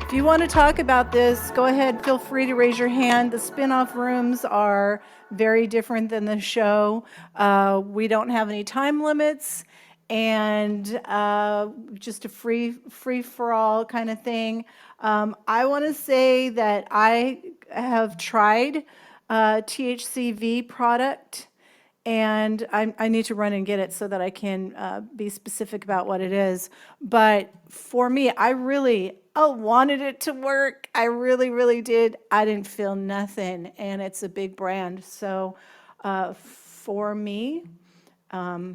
If you want to talk about this, go ahead. Feel free to raise your hand. The spin-off rooms are very different than the show. We don't have any time limits, and just a free for all kind of thing. I want to say that I have tried THCV product, and I need to run and get it so that I can be specific about what it is. But for me, I really wanted it to work. I really, really did. I didn't feel nothing, and it's a big brand. So for me, I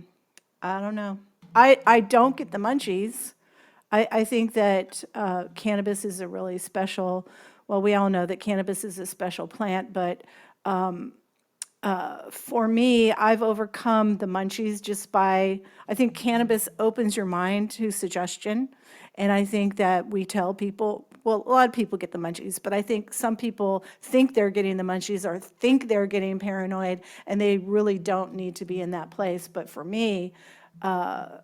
don't know. I don't get the munchies. I think that cannabis is a really special, well, we all know that cannabis is a special plant, but for me, I've overcome the munchies just by, I think cannabis opens your mind to suggestion. And I think that we tell people, well, a lot of people get the munchies, but I think some people think they're getting the munchies or think they're getting paranoid, and they really don't need to be in that place. But for me, I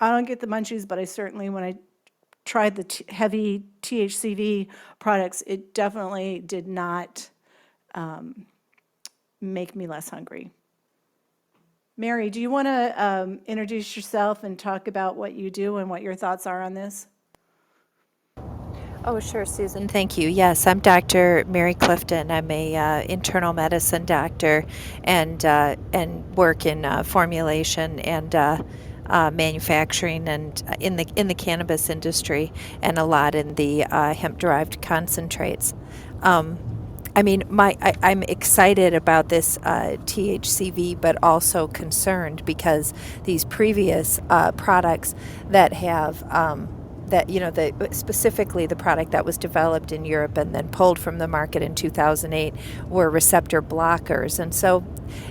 don't get the munchies, but I certainly, when I tried the heavy THCV products, it definitely did not make me less hungry. Mary, do you want to introduce yourself and talk about what you do and what your thoughts are on this? Oh, sure, Susan. Thank you. Yes, I'm Dr. Mary Clifton. I'm a internal medicine doctor and work in formulation and manufacturing and in the cannabis industry, and a lot in the hemp-derived concentrates. I mean, I'm excited about this THCV, but also concerned because these previous products that have specifically the product that was developed in Europe and then pulled from the market in 2008 were receptor blockers. And so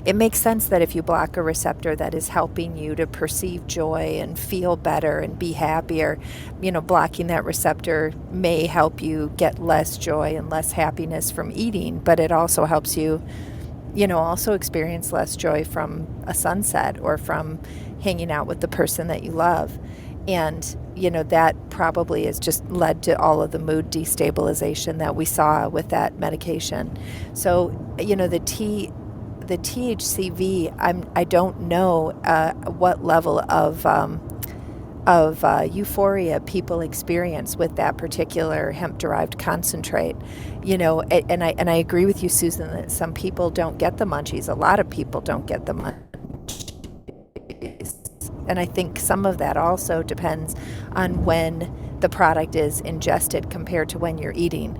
it makes sense that if you block a receptor that is helping you to perceive joy and feel better and be happier, blocking that receptor may help you get less joy and less happiness from eating, but it also helps you also experience less joy from a sunset or from hanging out with the person that you love. And, that probably has just led to all of the mood destabilization that we saw with that medication. So, the THCV, I don't know what level of euphoria people experience with that particular hemp-derived concentrate. And I agree with you, Susan, that some people don't get the munchies. A lot of people don't get the munchies. And I think some of that also depends on when the product is ingested compared to when you're eating.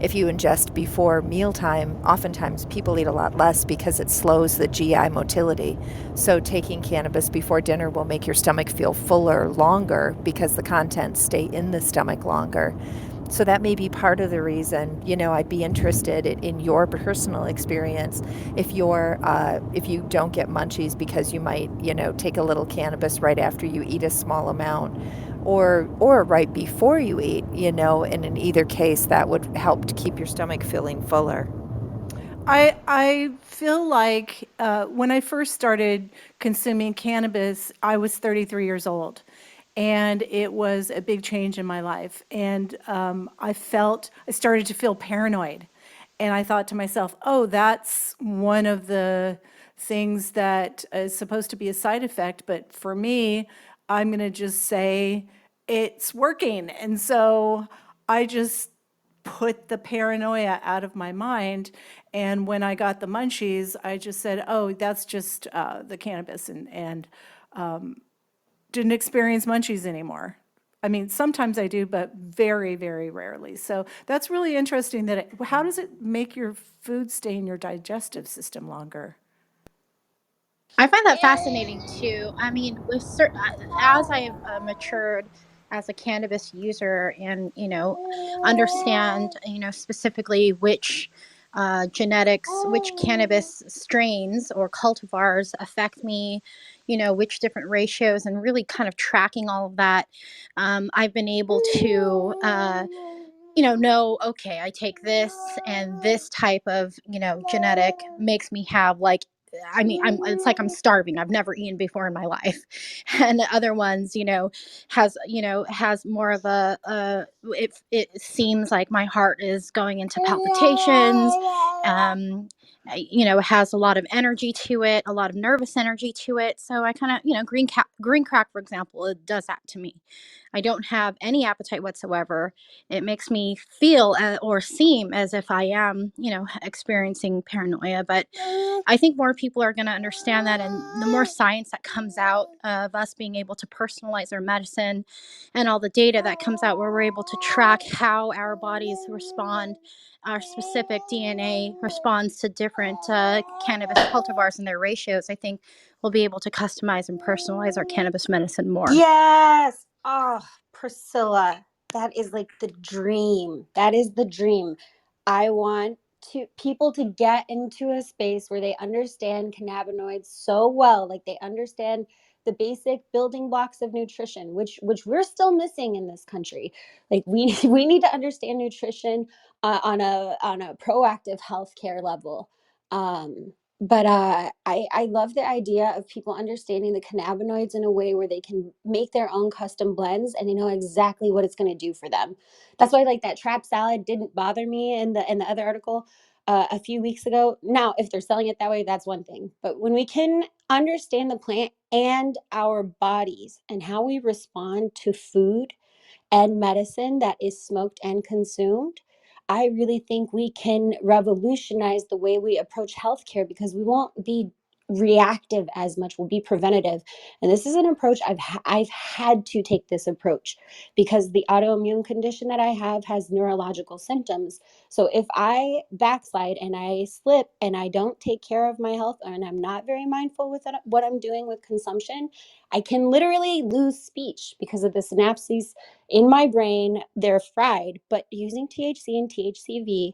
If you ingest before mealtime, oftentimes people eat a lot less because it slows the GI motility. So taking cannabis before dinner will make your stomach feel fuller longer because the contents stay in the stomach longer. So that may be part of the reason. I'd be interested in your personal experience if you don't get munchies because you might, take a little cannabis right after you eat a small amount, or right before you eat, and in either case that would help to keep your stomach feeling fuller. I feel like when I first started consuming cannabis, I was 33 years old. And it was a big change in my life. And I started to feel paranoid. And I thought to myself, oh, that's one of the things that is supposed to be a side effect. But for me, I'm going to just say it's working. And so I just put the paranoia out of my mind. And when I got the munchies, I just said, oh, that's just the cannabis, and didn't experience munchies anymore. I mean, sometimes I do, but very, very rarely. So that's really interesting how does it make your food stay in your digestive system longer? I find that fascinating too. I mean, as I have matured as a cannabis user, and understand specifically which genetics, which cannabis strains or cultivars affect me, which different ratios, and really kind of tracking all of that. I've been able to know, okay, I take this, and this type of genetic makes me have like I mean, it's like I'm starving. I've never eaten before in my life. And the other ones, has more of it seems like my heart is going into palpitations. Has a lot of energy to it, a lot of nervous energy to it. So I kind of, green crack, for example, it does that to me. I don't have any appetite whatsoever. It makes me feel or seem as if I am, experiencing paranoia. But I think more people are going to understand that. And the more science that comes out of us being able to personalize our medicine and all the data that comes out where we're able to track how our bodies respond, our specific DNA responds to different cannabis cultivars and their ratios, I think we'll be able to customize and personalize our cannabis medicine more. Yes. Oh, Priscilla, that is like the dream. That is the dream. I want people to get into a space where they understand cannabinoids so well, like they understand the basic building blocks of nutrition, which we're still missing in this country. Like we need to understand nutrition on a proactive healthcare level. But I love the idea of people understanding the cannabinoids in a way where they can make their own custom blends and they know exactly what it's going to do for them. That's why like that trap salad didn't bother me in the other article a few weeks ago. Now, if they're selling it that way, that's one thing. But when we can understand the plant and our bodies and how we respond to food and medicine that is smoked and consumed, I really think we can revolutionize the way we approach healthcare because we won't be reactive as much. We'll be preventative. And this is an approach I've had to take this approach because the autoimmune condition that I have has neurological symptoms. So if I backslide and I slip and I don't take care of my health and I'm not very mindful with what I'm doing with consumption, I can literally lose speech because of the synapses in my brain. They're fried. But using THC and THCV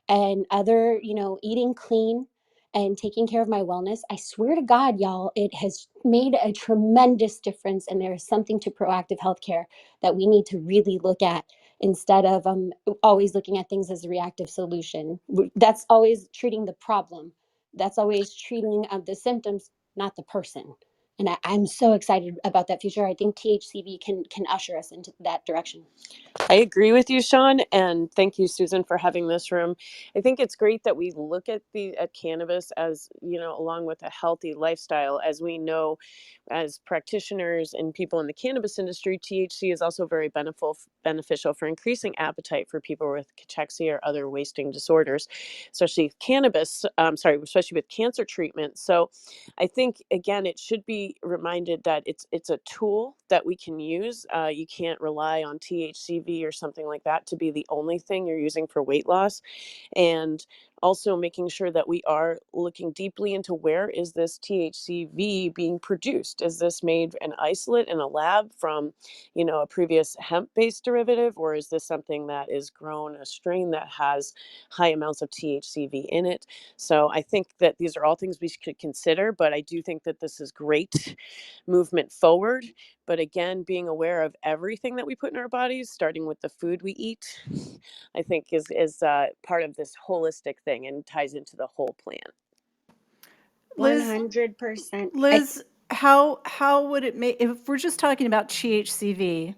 and other, eating clean and taking care of my wellness, I swear to God, y'all, it has made a tremendous difference. And there is something to proactive healthcare that we need to really look at instead of always looking at things as a reactive solution. That's always treating the problem. That's always treating the symptoms, not the person. And I'm so excited about that future. I think THCV can usher us into that direction. I agree with you, Sean, and thank you, Susan, for having this room. I think it's great that we look at cannabis as, along with a healthy lifestyle. As we know, as practitioners and people in the cannabis industry, THC is also very beneficial for increasing appetite for people with cachexia or other wasting disorders, especially especially with cancer treatment. So I think, again, it should be reminded that it's a tool that we can use. You can't rely on THCV or something like that to be the only thing you're using for weight loss. And also making sure that we are looking deeply into where is this THCV being produced? Is this made an isolate in a lab from, a previous hemp-based derivative, or is this something that is grown, a strain that has high amounts of THCV in it? So I think that these are all things we should consider, but I do think that this is great movement forward. But again, being aware of everything that we put in our bodies, starting with the food we eat, I think is part of this holistic thing and ties into the whole plan. Liz, 100%. Liz, how would it make, if we're just talking about THCV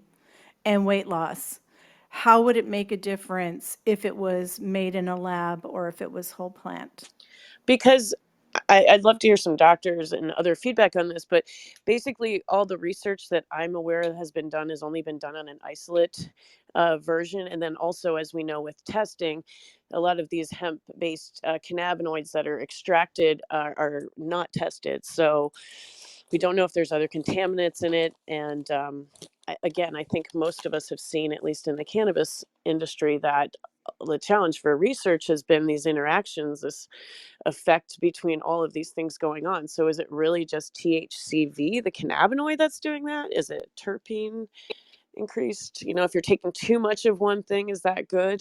and weight loss, how would it make a difference if it was made in a lab or if it was whole plant? Because I'd love to hear some doctors and other feedback on this, but basically all the research that I'm aware of has been done has only been done on an isolate version. And then also, as we know with testing, a lot of these hemp-based cannabinoids that are extracted are not tested. So we don't know if there's other contaminants in it. And again, I think most of us have seen, at least in the cannabis industry, that the challenge for research has been these interactions, this effect between all of these things going on. So is it really just THCV, the cannabinoid, that's doing that? Is it terpene increased? If you're taking too much of one thing, is that good?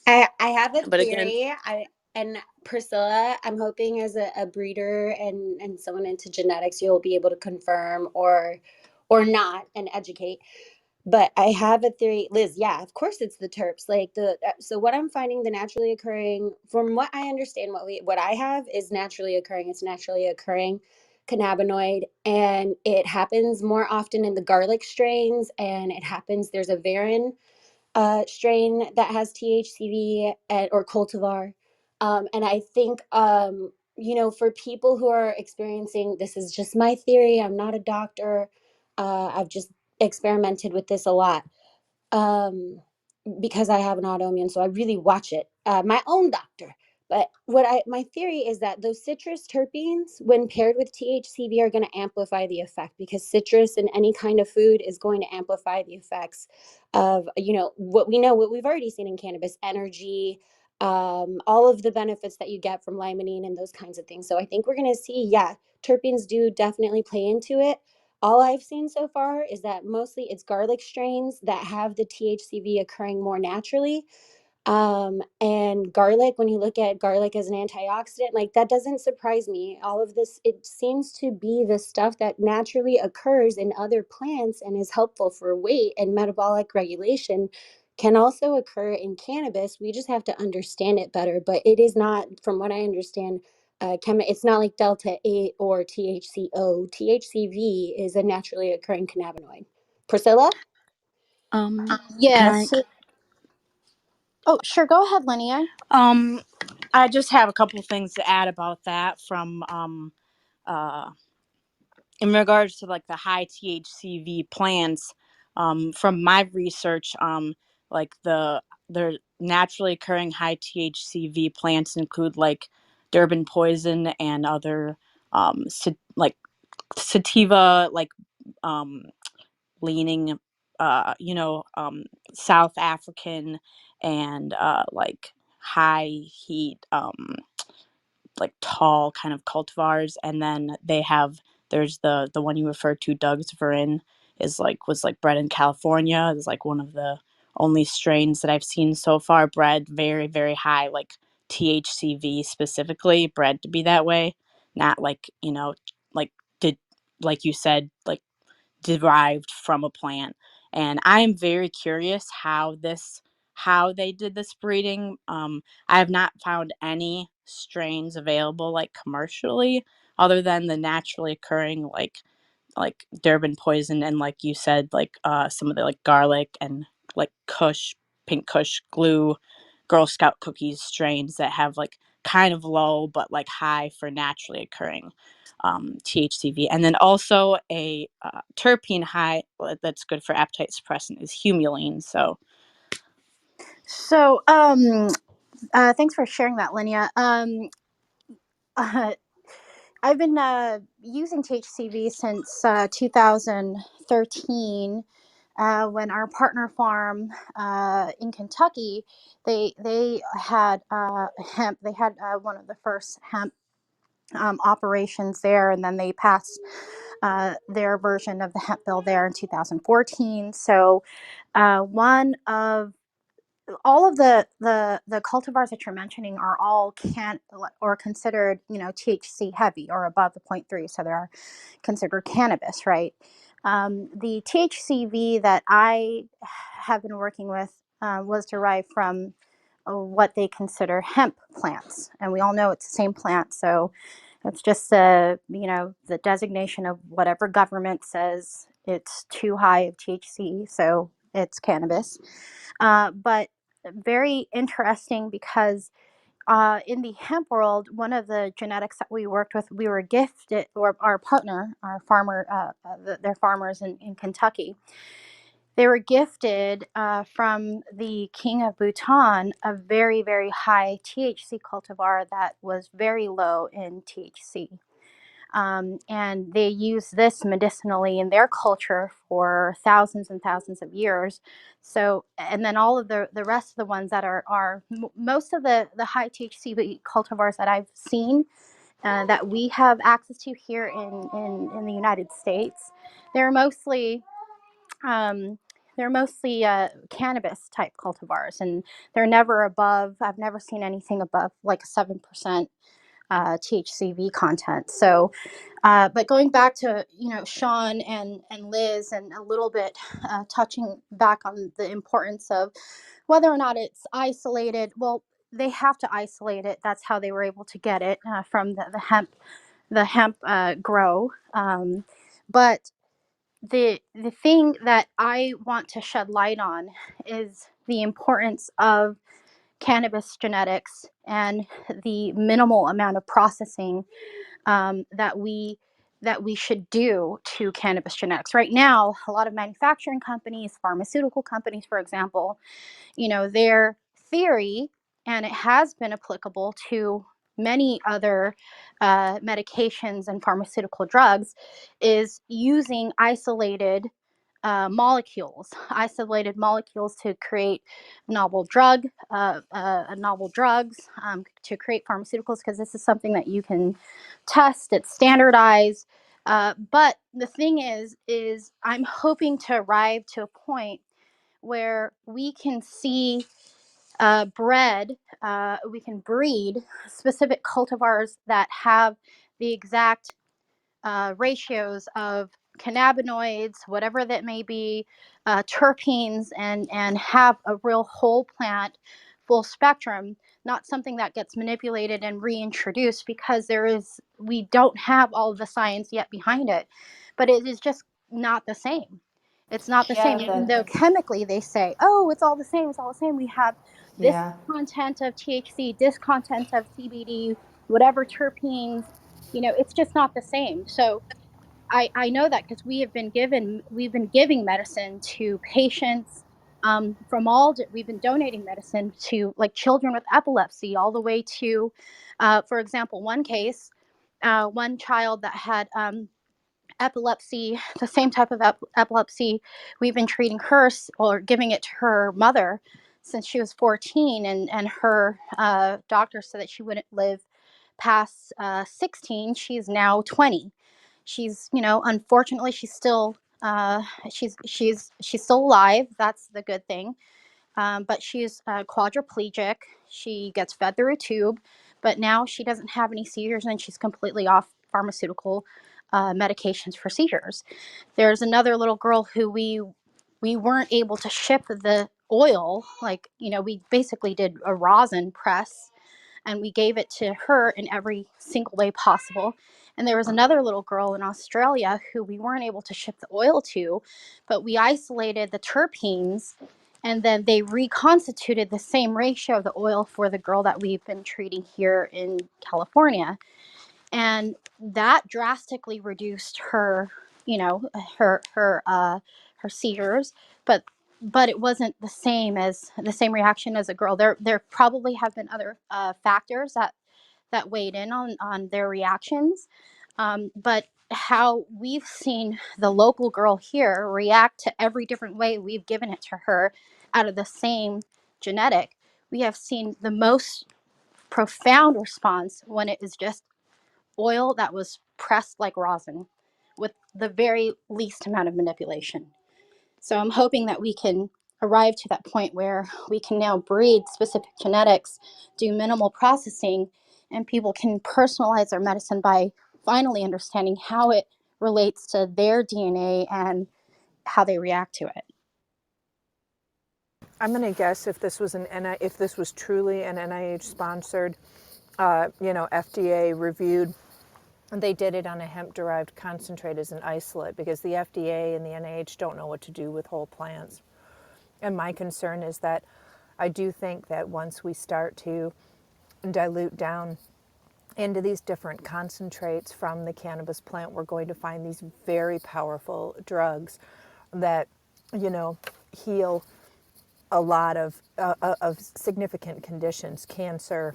I have a But again, theory. And Priscilla, I'm hoping as a breeder and someone into genetics, you'll be able to confirm or not and educate. But I have a theory, Liz. Yeah, of course it's the terps. Like so what I'm finding, the naturally occurring, from what I understand, what I have is naturally occurring. It's naturally occurring cannabinoid, and it happens more often in the garlic strains, and it happens. There's a Varin strain that has THCV or cultivar. And I think, for people who are experiencing, this is just my theory. I'm not a doctor. I've just experimented with this a lot. Um, because I have an autoimmune, so I really watch it. My own doctor. But my theory is that those citrus terpenes, when paired with THCV, are going to amplify the effect, because citrus in any kind of food is going to amplify the effects of, what we've already seen in cannabis, energy, all of the benefits that you get from limonene and those kinds of things. So I think we're going to see, yeah, terpenes do definitely play into it. All I've seen so far is that mostly it's garlic strains that have the THCV occurring more naturally. And garlic, when you look at garlic as an antioxidant, like, that doesn't surprise me. All of this, it seems to be the stuff that naturally occurs in other plants and is helpful for weight and metabolic regulation, can also occur in cannabis. We just have to understand it better. But it is not, from what I understand, it's not like Delta 8 or THCO. THCV is a naturally occurring cannabinoid. Priscilla? Can I? Yes. Oh, sure. Go ahead, Linnea. I just have a couple things to add about that from uh, in regards to like the high THCV plants. From my research, like the naturally occurring high THCV plants include like Durban poison and other like sativa, like um, leaning, South African and like high heat, like tall kind of cultivars, and then there's the one you referred to, Doug's Verin, was like bred in California. It's like one of the only strains that I've seen so far bred very very high, like THCV specifically, bred to be that way, not like like did like you said, like derived from a plant. And I am very curious how they did this breeding. I have not found any strains available like commercially, other than the naturally occurring like Durban poison, and like you said, like some of the like garlic and like Kush, pink Kush glue, Girl Scout cookies strains that have like kind of low but like high for naturally occurring THCV. And then also a terpene high that's good for appetite suppressant is humulene. So So, thanks for sharing that, Linnea. Uh, I've been using THCV since 2013. When our partner farm in Kentucky, they had hemp. They had one of the first hemp operations there, and then they passed their version of the hemp bill there in 2014. So one of all of the cultivars that you're mentioning are all can or considered THC heavy or above the 0.3, so they're considered cannabis, right? The THCV that I have been working with was derived from what they consider hemp plants, and we all know it's the same plant, so it's just the designation of whatever government says it's too high of THC, so it's cannabis. But very interesting because in the hemp world, one of the genetics that we worked with, we were gifted, or our partner, our farmer, they're farmers in Kentucky. They were gifted from the king of Bhutan a very, very high THC cultivar that was very low in THC. And they use this medicinally in their culture for thousands and thousands of years. So, and then all of the rest of the ones that are most of the high THC cultivars that I've seen that we have access to here in the United States, they're mostly um, cannabis type cultivars, and they're never above. I've never seen anything above like 7% THCV content. So, but going back to Sean and Liz, and a little bit touching back on the importance of whether or not it's isolated. Well, they have to isolate it. That's how they were able to get it from the hemp grow. But the thing that I want to shed light on is the importance of cannabis genetics and the minimal amount of processing that we should do to cannabis genetics. Right now, a lot of manufacturing companies, pharmaceutical companies, for example, their theory, and it has been applicable to many other medications and pharmaceutical drugs, is using isolated molecules to create novel drugs, to create pharmaceuticals, because this is something that you can test. It's standardized. But the thing is I'm hoping to arrive to a point where we can see we can breed specific cultivars that have the exact ratios of cannabinoids, whatever that may be, terpenes, and have a real whole plant, full spectrum, not something that gets manipulated and reintroduced, because we don't have all of the science yet behind it. But it is just not the same. It's not the Yeah, same, even though chemically they say, oh, it's all the same, it's all the same. We have this yeah. content of THC, this content of CBD, whatever terpenes, it's just not the same. So I know that because we've been giving medicine to patients we've been donating medicine to, like, children with epilepsy, all the way to, for example, one child that had epilepsy, the same type of epilepsy. We've been treating her, or giving it to her mother, since she was 14, and her doctor said that she wouldn't live past 16. She's now 20. She's, unfortunately, she's still she's still alive. That's the good thing. But she's quadriplegic. She gets fed through a tube, but now she doesn't have any seizures, and she's completely off pharmaceutical medications for seizures. There's another little girl who we weren't able to ship the oil. Like, we basically did a rosin press, and we gave it to her in every single way possible. And there was another little girl in Australia who we weren't able to ship the oil to, but we isolated the terpenes, and then they reconstituted the same ratio of the oil for the girl that we've been treating here in California. And that drastically reduced her, her seizures, but it wasn't the same reaction as a girl. There probably have been other factors that weighed in on their reactions, but how we've seen the local girl here react to every different way we've given it to her out of the same genetic, we have seen the most profound response when it is just oil that was pressed like rosin with the very least amount of manipulation. So I'm hoping that we can arrive to that point where we can now breed specific genetics, do minimal processing, and people can personalize their medicine by finally understanding how it relates to their DNA and how they react to it. I'm going to guess if this was if this was truly an NIH sponsored, FDA reviewed, they did it on a hemp-derived concentrate as an isolate, because the FDA and the NIH don't know what to do with whole plants. And my concern is that I do think that once we start to dilute down into these different concentrates from the cannabis plant, we're going to find these very powerful drugs that, heal a lot of significant conditions, cancer,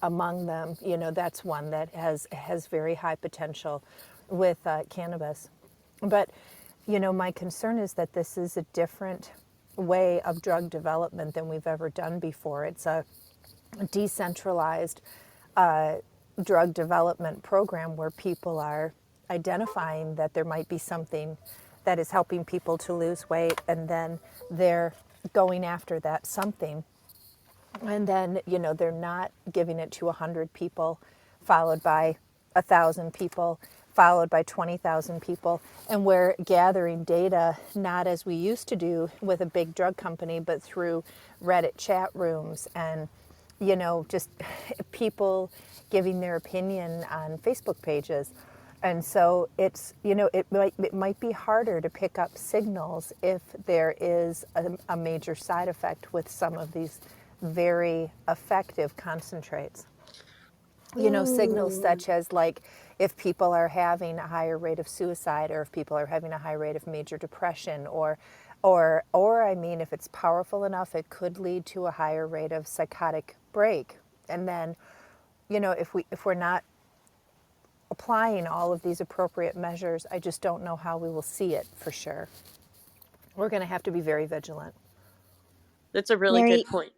among them. That's one that has very high potential with cannabis. But my concern is that this is a different way of drug development than we've ever done before. It's a decentralized drug development program where people are identifying that there might be something that is helping people to lose weight, and then they're going after that something And then, they're not giving it to 100 people, followed by 1,000 people, followed by 20,000 people. And we're gathering data not as we used to do with a big drug company, but through Reddit chat rooms and, just people giving their opinion on Facebook pages. And so it's, it might be harder to pick up signals if there is a major side effect with some of these very effective concentrates. Signals Ooh. such as like if people are having a higher rate of suicide, or if people are having a high rate of major depression, or I mean, if it's powerful enough, it could lead to a higher rate of psychotic break. And then, if we're not applying all of these appropriate measures, I just don't know how we will see it for sure. We're going to have to be very vigilant. That's a really good Mary, point.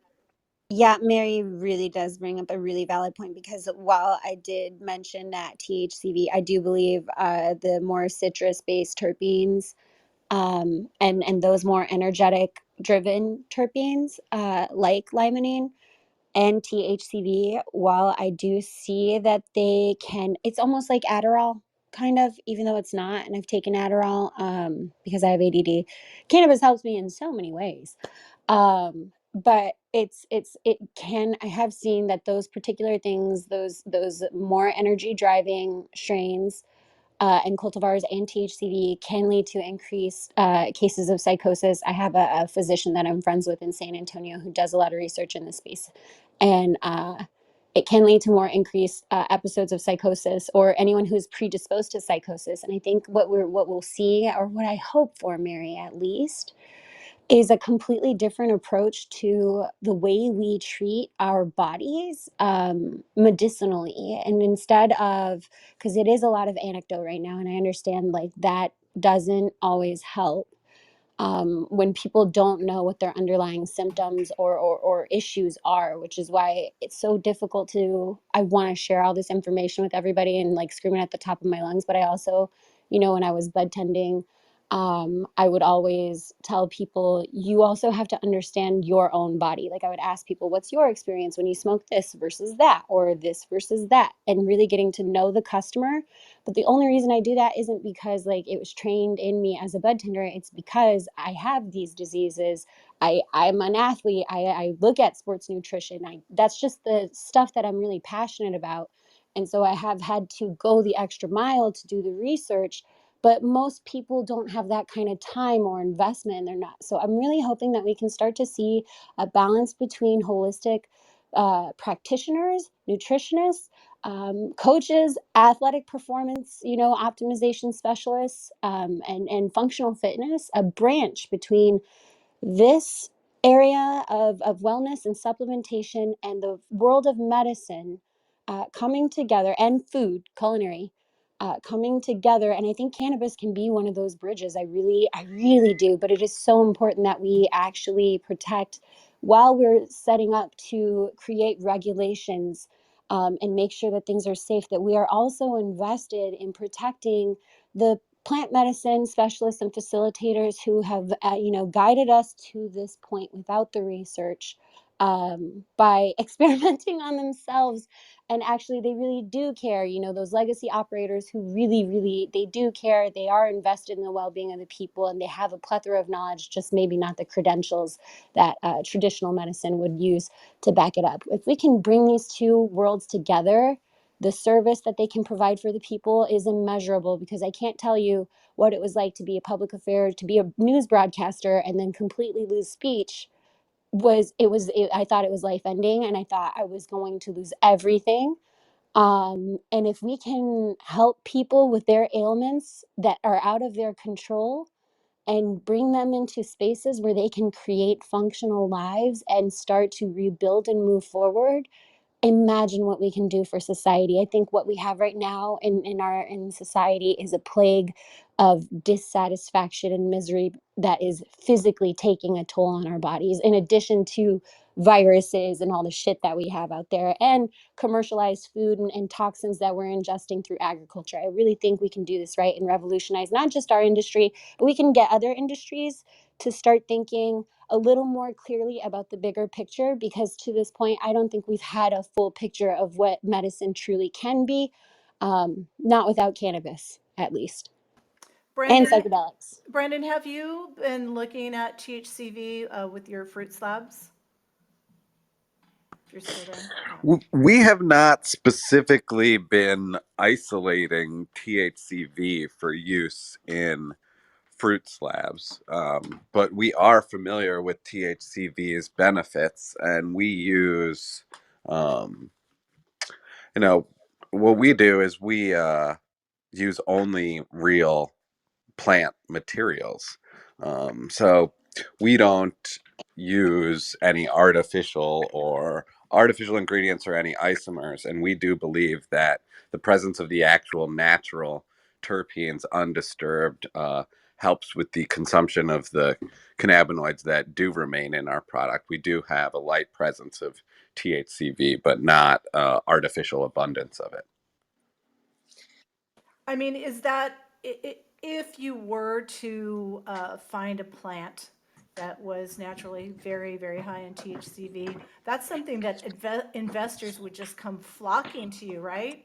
yeah, Mary really does bring up a really valid point, because while I did mention that THCV, I do believe the more citrus-based terpenes, and those more energetic driven terpenes, like limonene and THCV, while I do see that they can, it's almost like Adderall, kind of, even though it's not. And I've taken Adderall because I have ADD. Cannabis helps me in so many ways. But it can, I have seen that those particular things, those more energy driving strains, and cultivars and THCV can lead to increased cases of psychosis. I have a physician that I'm friends with in San Antonio who does a lot of research in this space, and it can lead to more increased episodes of psychosis, or anyone who's predisposed to psychosis. And I think what we'll see, or what I hope for, Mary, at least, is a completely different approach to the way we treat our bodies medicinally. And instead of, because it is a lot of anecdote right now, and I understand like that doesn't always help when people don't know what their underlying symptoms or issues are, which is why it's so difficult to, I want to share all this information with everybody and like screaming at the top of my lungs. But I also, when I was bud tending, I would always tell people, you also have to understand your own body. Like I would ask people, what's your experience when you smoke this versus that, or this versus that, and really getting to know the customer. But the only reason I do that isn't because like it was trained in me as a bud tender. It's because I have these diseases. I'm an athlete. I look at sports nutrition. That's just the stuff that I'm really passionate about. And so I have had to go the extra mile to do the research. But most people don't have that kind of time or investment, and they're not. So I'm really hoping that we can start to see a balance between holistic practitioners, nutritionists, coaches, athletic performance, optimization specialists, and functional fitness, a branch between this area of wellness and supplementation and the world of medicine coming together, and food, culinary, coming together. And I think cannabis can be one of those bridges. I really do. But it is so important that we actually protect while we're setting up to create regulations, and make sure that things are safe, that we are also invested in protecting the plant medicine specialists and facilitators who have guided us to this point without the research, by experimenting on themselves. And actually they really do care, those legacy operators who really they do care. They are invested in the well-being of the people, and they have a plethora of knowledge, just maybe not the credentials that traditional medicine would use to back it up. If we can bring these two worlds together, the service that they can provide for the people is immeasurable, because I can't tell you what it was like to be a public affairs, to be a news broadcaster, and then completely lose speech. I thought it was life ending, and I thought I was going to lose everything. And if we can help people with their ailments that are out of their control, and bring them into spaces where they can create functional lives and start to rebuild and move forward, imagine what we can do for society. I think what we have right now in society is a plague of dissatisfaction and misery that is physically taking a toll on our bodies, in addition to viruses and all the shit that we have out there, and commercialized food and toxins that we're ingesting through agriculture. I really think we can do this right and revolutionize not just our industry, but we can get other industries to start thinking a little more clearly about the bigger picture, because to this point, I don't think we've had a full picture of what medicine truly can be, not without cannabis, at least, and Brendan, psychedelics. Brendan, have you been looking at THCV with your fruit slabs? If you're still there. We have not specifically been isolating THCV for use in fruit slabs, but we are familiar with THCV's benefits, and we use, um, you know, what we do is we use only real plant materials. So we don't use any artificial ingredients or any isomers, and we do believe that the presence of the actual natural terpenes undisturbed helps with the consumption of the cannabinoids that do remain in our product. We do have a light presence of THCV, but not artificial abundance of it. I mean, is that if you were to find a plant that was naturally very, very high in THCV, that's something that investors would just come flocking to you, right?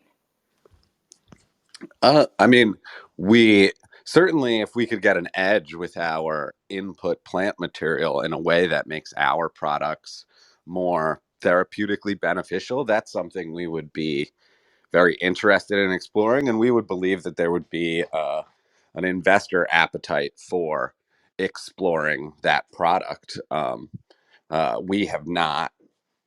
I mean, we certainly, if we could get an edge with our input plant material in a way that makes our products more therapeutically beneficial, that's something we would be very interested in exploring. And we would believe that there would be an investor appetite for exploring that product. We have not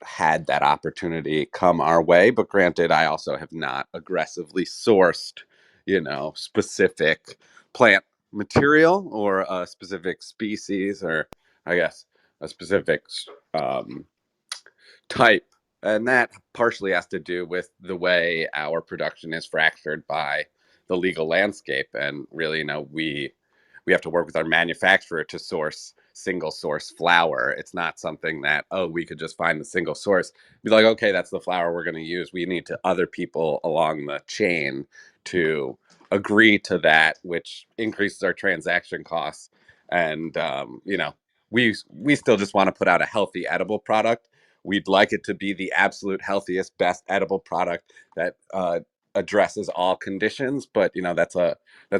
had that opportunity come our way, but granted, I also have not aggressively sourced, specific plant material or a specific species, or I guess a specific um, type. And that partially has to do with the way our production is fractured by the legal landscape. And really, we have to work with our manufacturer to source single source flower. It's not something that, oh, we could just find the single source, be like, okay, that's the flower we're going to use. We need to other people along the chain to agree to that, which increases our transaction costs. And we still just want to put out a healthy edible product. We'd like it to be the absolute healthiest, best edible product that addresses all conditions. But that's a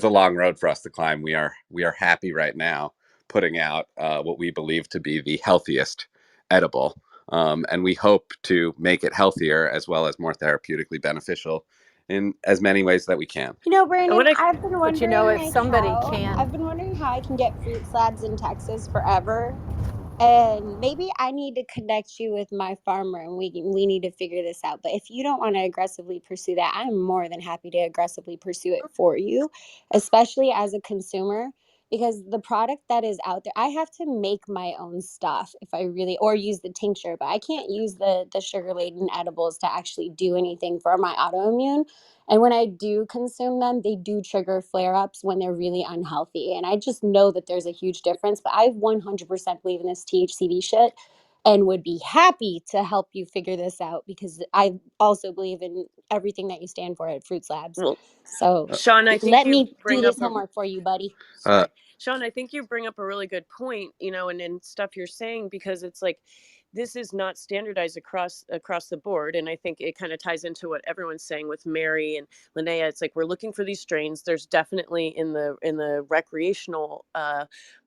long road for us to climb. We are happy right now putting out what we believe to be the healthiest edible, and we hope to make it healthier as well as more therapeutically beneficial in as many ways that we can. And Brandon, what I But you know, if somebody I've can, been wondering how I can get fruit slabs in Texas forever. And maybe I need to connect you with my farmer, and we need to figure this out. But if you don't want to aggressively pursue that, I'm more than happy to aggressively pursue it for you, especially as a consumer, because the product that is out there, I have to make my own stuff if I really, or use the tincture, but I can't use the sugar laden edibles to actually do anything for my autoimmune. And when I do consume them, they do trigger flare ups when they're really unhealthy. And I just know that there's a huge difference. But I 100% believe in this THCV shit and would be happy to help you figure this out, because I also believe in everything that you stand for at Fruits Labs. well, So Sean, I think let you me do bring up this a homework for you, buddy. Uh, sorry, Sean, I think you bring up a really good point, and stuff you're saying, because it's like this is not standardized across the board. And I think it kind of ties into what everyone's saying with Mary and Linnea. It's like we're looking for these strains. There's definitely in the recreational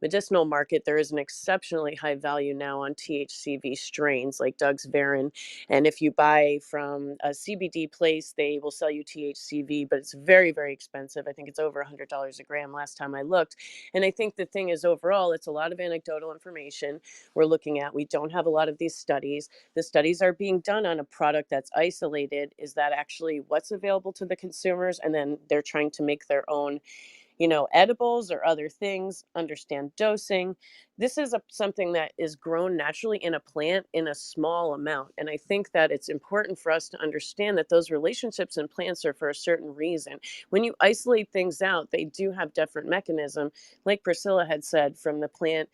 medicinal market, there is an exceptionally high value now on THCV strains like Doug's Varen. And if you buy from a CBD place, they will sell you THCV, but it's very, very expensive. I think it's over $100 a gram last time I looked. And I think the thing is, overall, it's a lot of anecdotal information we're looking at. We don't have a lot of these studies. The studies are being done on a product that's isolated. Is that actually what's available to the consumers? And then they're trying to make their own, edibles or other things, understand dosing. This is something that is grown naturally in a plant in a small amount. And I think that it's important for us to understand that those relationships in plants are for a certain reason. When you isolate things out, they do have different mechanism. Like Priscilla had said, from the plant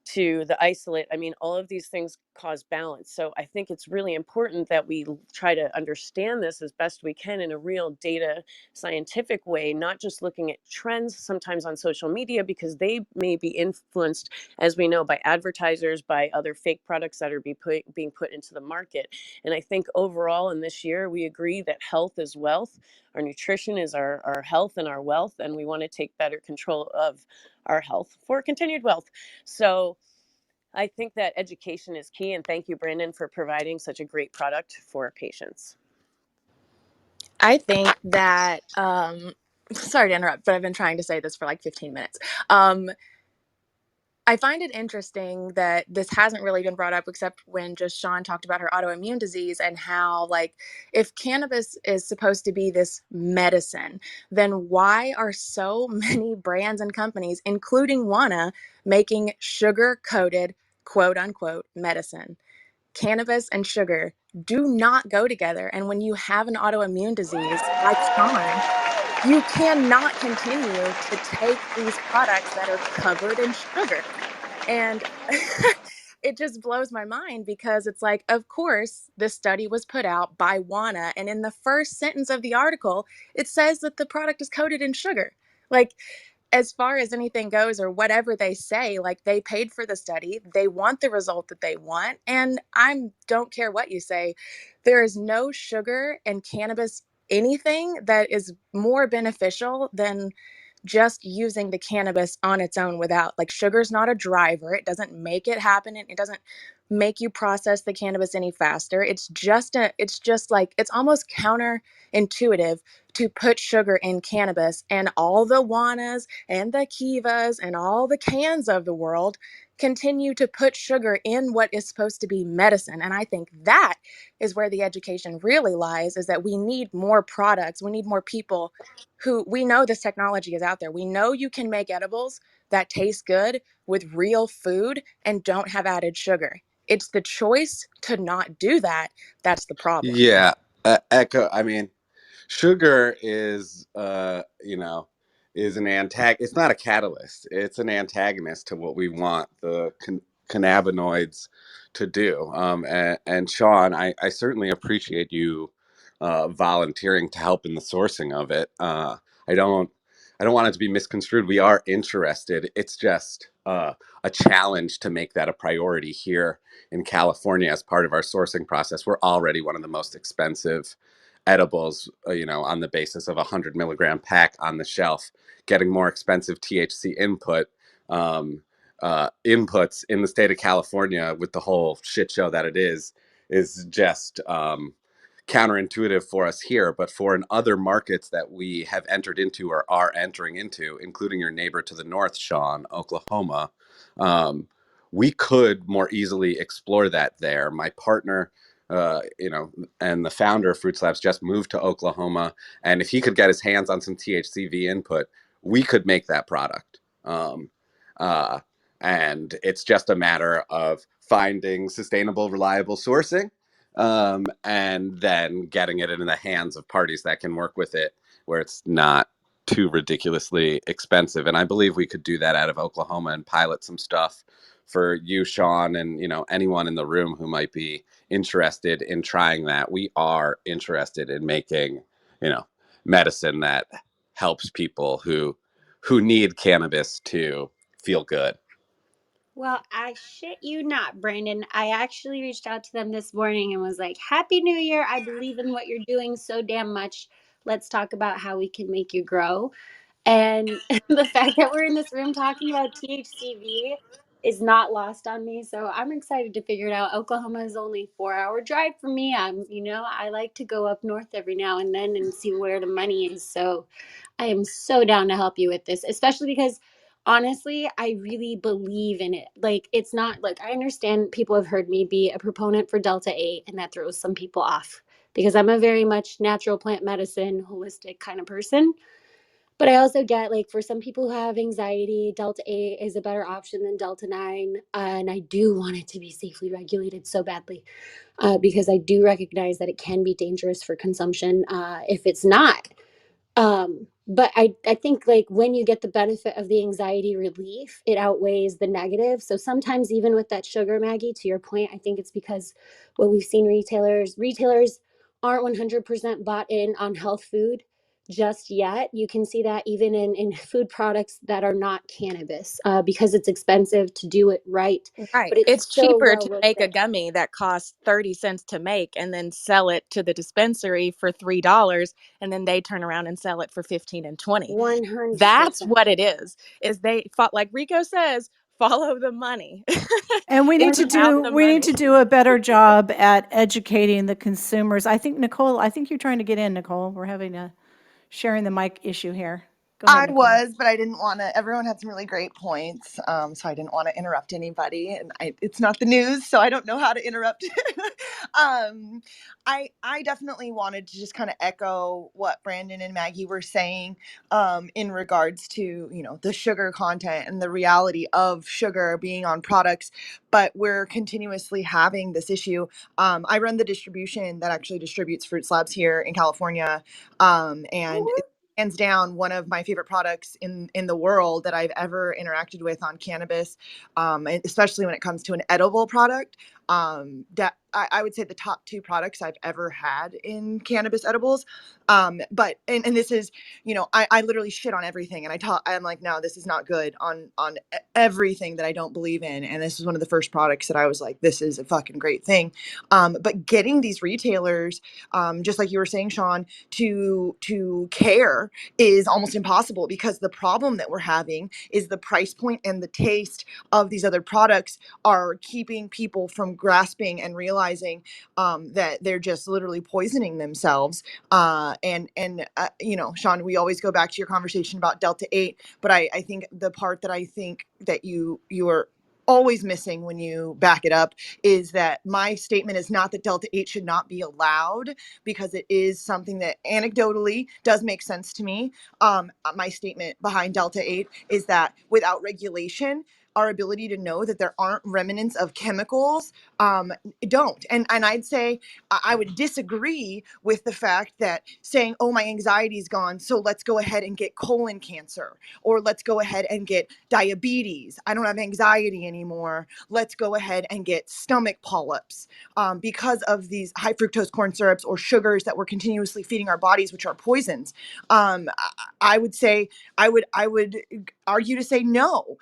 to the isolate. I mean, all of these things cause balance. So I think it's really important that we try to understand this as best we can in a real data scientific way, not just looking at trends sometimes on social media, because they may be influenced, as we know, by advertisers, by other fake products that are being put into the market. And I think overall in this year, we agree that health is wealth. Our nutrition is our health and our wealth, and we want to take better control of our health for continued wealth. So I think that education is key. And thank you, Brandon, for providing such a great product for patients. I think that, sorry to interrupt, but I've been trying to say this for like 15 minutes. I find it interesting that this hasn't really been brought up except when just Sean talked about her autoimmune disease and how, like, if cannabis is supposed to be this medicine, then why are so many brands and companies, including Wana, making sugar-coated, quote unquote, medicine? Cannabis and sugar do not go together. And when you have an autoimmune disease like Sean, you cannot continue to take these products that are covered in sugar. And it just blows my mind because it's like, of course, this study was put out by Wana. And in the first sentence of the article, it says that the product is coated in sugar. Like, as far as anything goes, or whatever they say, like, they paid for the study, they want the result that they want, and I don't care what you say. There is no sugar in cannabis anything that is more beneficial than just using the cannabis on its own without, like, sugar's not a driver. It doesn't make it happen. It doesn't make you process the cannabis any faster. It's just like, it's almost counterintuitive to put sugar in cannabis, and all the Wanas and the Kivas and all the cans of the world continue to put sugar in what is supposed to be medicine. And I think that is where the education really lies, is that we need more products. We need more people who, we know this technology is out there. We know you can make edibles that taste good with real food and don't have added sugar. It's the choice to not do that that's the problem. Yeah, echo. I mean, sugar is, is an it's not a catalyst. It's an antagonist to what we want the cannabinoids to do. And Sean, I certainly appreciate you volunteering to help in the sourcing of it. I don't I don't want it to be misconstrued. We are interested. It's just a challenge to make that a priority here in California as part of our sourcing process. We're already one of the most expensive edibles, on the basis of a 100 milligram pack on the shelf. Getting more expensive THC inputs in the state of California with the whole shit show that it is just counterintuitive for us here. But for in other markets that we have entered into or are entering into, including your neighbor to the north, Sean, Oklahoma, we could more easily explore that there. My partner, and the founder of Fruit Slabs just moved to Oklahoma, and if he could get his hands on some THCV input, we could make that product. And it's just a matter of finding sustainable, reliable sourcing, and then getting it in the hands of parties that can work with it where it's not too ridiculously expensive. And I believe we could do that out of Oklahoma and pilot some stuff for you, Sean, and anyone in the room who might be interested in trying that. We are interested in making medicine that helps people who need cannabis to feel good. Well, I shit you not, Brandon. I actually reached out to them this morning and was like, Happy New Year. I believe in what you're doing so damn much. Let's talk about how we can make you grow. And the fact that we're in this room talking about THCV is not lost on me. So I'm excited to figure it out. Oklahoma is only 4 hour drive from me. I like to go up north every now and then and see where the money is. So I am so down to help you with this, especially because honestly, I really believe in it. Like, it's not like, I understand people have heard me be a proponent for Delta 8, and that throws some people off because I'm a very much natural plant medicine, holistic kind of person. But I also get, like, for some people who have anxiety, Delta 8 is a better option than Delta 9. And I do want it to be safely regulated so badly, because I do recognize that it can be dangerous for consumption if it's not. But I think like when you get the benefit of the anxiety relief, it outweighs the negative. So sometimes even with that sugar, Maggie, to your point, I think it's because what we've seen retailers aren't 100% bought in on health food just yet. You can see that even in food products that are not cannabis, because it's expensive to do it right, Right. but it's It's so cheaper well to worth make a it. gummy that costs 30 cents to make and then sell it to the dispensary for $3 and then they turn around and sell it for 15 and 20. That's 100%. what it is they fought, like Rico says, follow the money. And It's about the we need money. to do a better job at educating the consumers. I think Nicole, I think you're trying to get in, Nicole. We're having a sharing the mic issue here. Go ahead, I Nicole. was, but I didn't want to. Everyone had some really great points, so I didn't want to interrupt anybody. And it's not the news, so I don't know how to interrupt. I definitely wanted to just kind of echo what Brandon and Maggie were saying, in regards to the sugar content and the reality of sugar being on products. But we're continuously having this issue. I run the distribution that actually distributes Fruit Slabs here in California, and hands down one of my favorite products in the world that I've ever interacted with on cannabis, and especially when it comes to an edible product. That I would say the top two products I've ever had in cannabis edibles. But and this is, I literally shit on everything, and I'm like, no, this is not good on everything that I don't believe in. And this is one of the first products that I was like, this is a fucking great thing. But getting these retailers, just like you were saying, Sean, to care is almost impossible, because the problem that we're having is the price point and the taste of these other products are keeping people from grasping and realizing that they're just literally poisoning themselves. Sean, we always go back to your conversation about Delta 8, but I think the part that I think that you are always missing when you back it up is that my statement is not that Delta 8 should not be allowed, because it is something that anecdotally does make sense to me. My statement behind Delta 8 is that without regulation, our ability to know that there aren't remnants of chemicals don't. And I'd say I would disagree with the fact that saying, oh, my anxiety's gone, so let's go ahead and get colon cancer, or let's go ahead and get diabetes. I don't have anxiety anymore. Let's go ahead and get stomach polyps, because of these high fructose corn syrups or sugars that we're continuously feeding our bodies, which are poisons. I would say, I would argue to say no.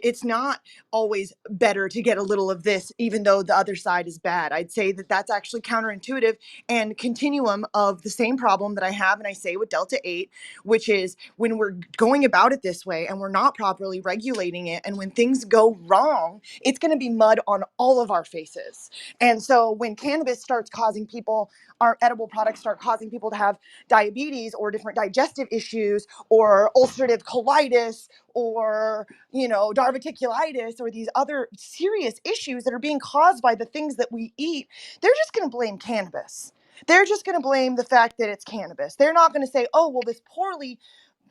It's not always better to get a little of this, even though the other side is bad. I'd say that that's actually counterintuitive and continuum of the same problem that I have and I say with Delta 8, which is when we're going about it this way and we're not properly regulating it, and when things go wrong, it's going to be mud on all of our faces. And so when cannabis starts causing people, our edible products start causing people to have diabetes or different digestive issues or ulcerative colitis or diverticulitis or these other serious issues that are being caused by the things that we eat, they're just going to blame cannabis. They're just going to blame the fact that it's cannabis. They're not going to say, oh, well, this poorly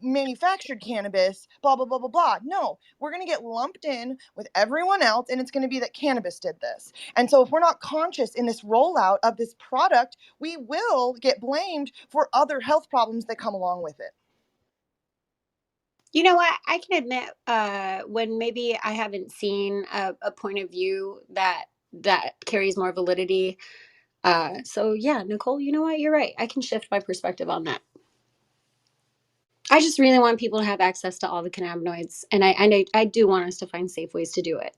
manufactured cannabis, blah, blah, blah, blah, blah. No, we're going to get lumped in with everyone else, and it's going to be that cannabis did this. And so if we're not conscious in this rollout of this product, we will get blamed for other health problems that come along with it. You know what? I can admit when maybe I haven't seen a point of view that carries more validity. So yeah, Nicole, you know what? You're right. I can shift my perspective on that. I just really want people to have access to all the cannabinoids, and I do want us to find safe ways to do it.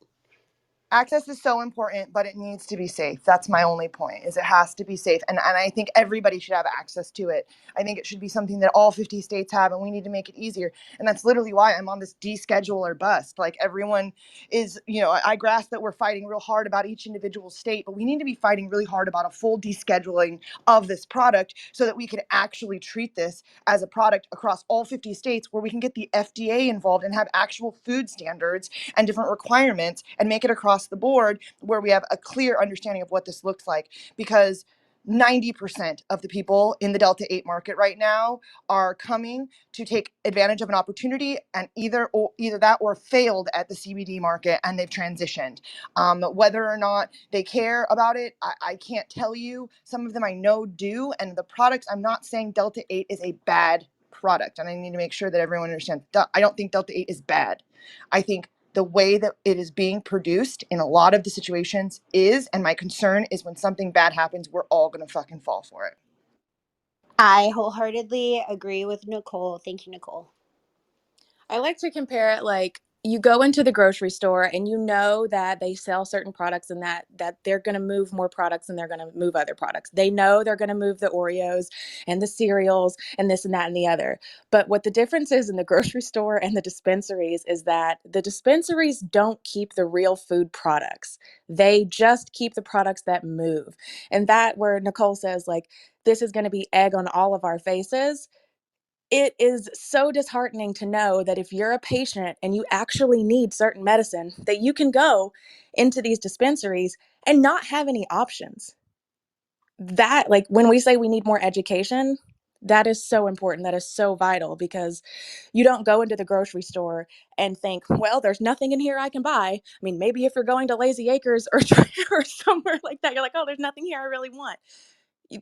Access is so important, but it needs to be safe. That's my only point, is it has to be safe. And I think everybody should have access to it. I think it should be something that all 50 states have, and we need to make it easier. And that's literally why I'm on this deschedule or bust. Like everyone is, I grasp that we're fighting real hard about each individual state, but we need to be fighting really hard about a full descheduling of this product so that we can actually treat this as a product across all 50 states, where we can get the FDA involved and have actual food standards and different requirements and make it across the board, where we have a clear understanding of what this looks like. Because 90% of the people in the Delta 8 market right now are coming to take advantage of an opportunity, and either that or failed at the CBD market, and they've transitioned. Whether or not they care about it, I can't tell you. Some of them I know do, and the products, I'm not saying Delta 8 is a bad product, and I need to make sure that everyone understands. I don't think Delta 8 is bad. I think the way that it is being produced in a lot of the situations is, and my concern is when something bad happens, we're all going to fucking fall for it. I wholeheartedly agree with Nicole. Thank you, Nicole. I like to compare it like you go into the grocery store and you know that they sell certain products and that they're going to move more products and they're going to move other products. They know they're going to move the Oreos and the cereals and this and that and the other. But what the difference is in the grocery store and the dispensaries is that the dispensaries don't keep the real food products. They just keep the products that move. And that where Nicole says like this is going to be egg on all of our faces, it is so disheartening to know that if you're a patient and you actually need certain medicine, that you can go into these dispensaries and not have any options. That, like, when we say we need more education, that is so important. That is so vital because you don't go into the grocery store and think, well, there's nothing in here I can buy. I mean, maybe if you're going to Lazy Acres or, or somewhere like that, you're like, oh, there's nothing here I really want.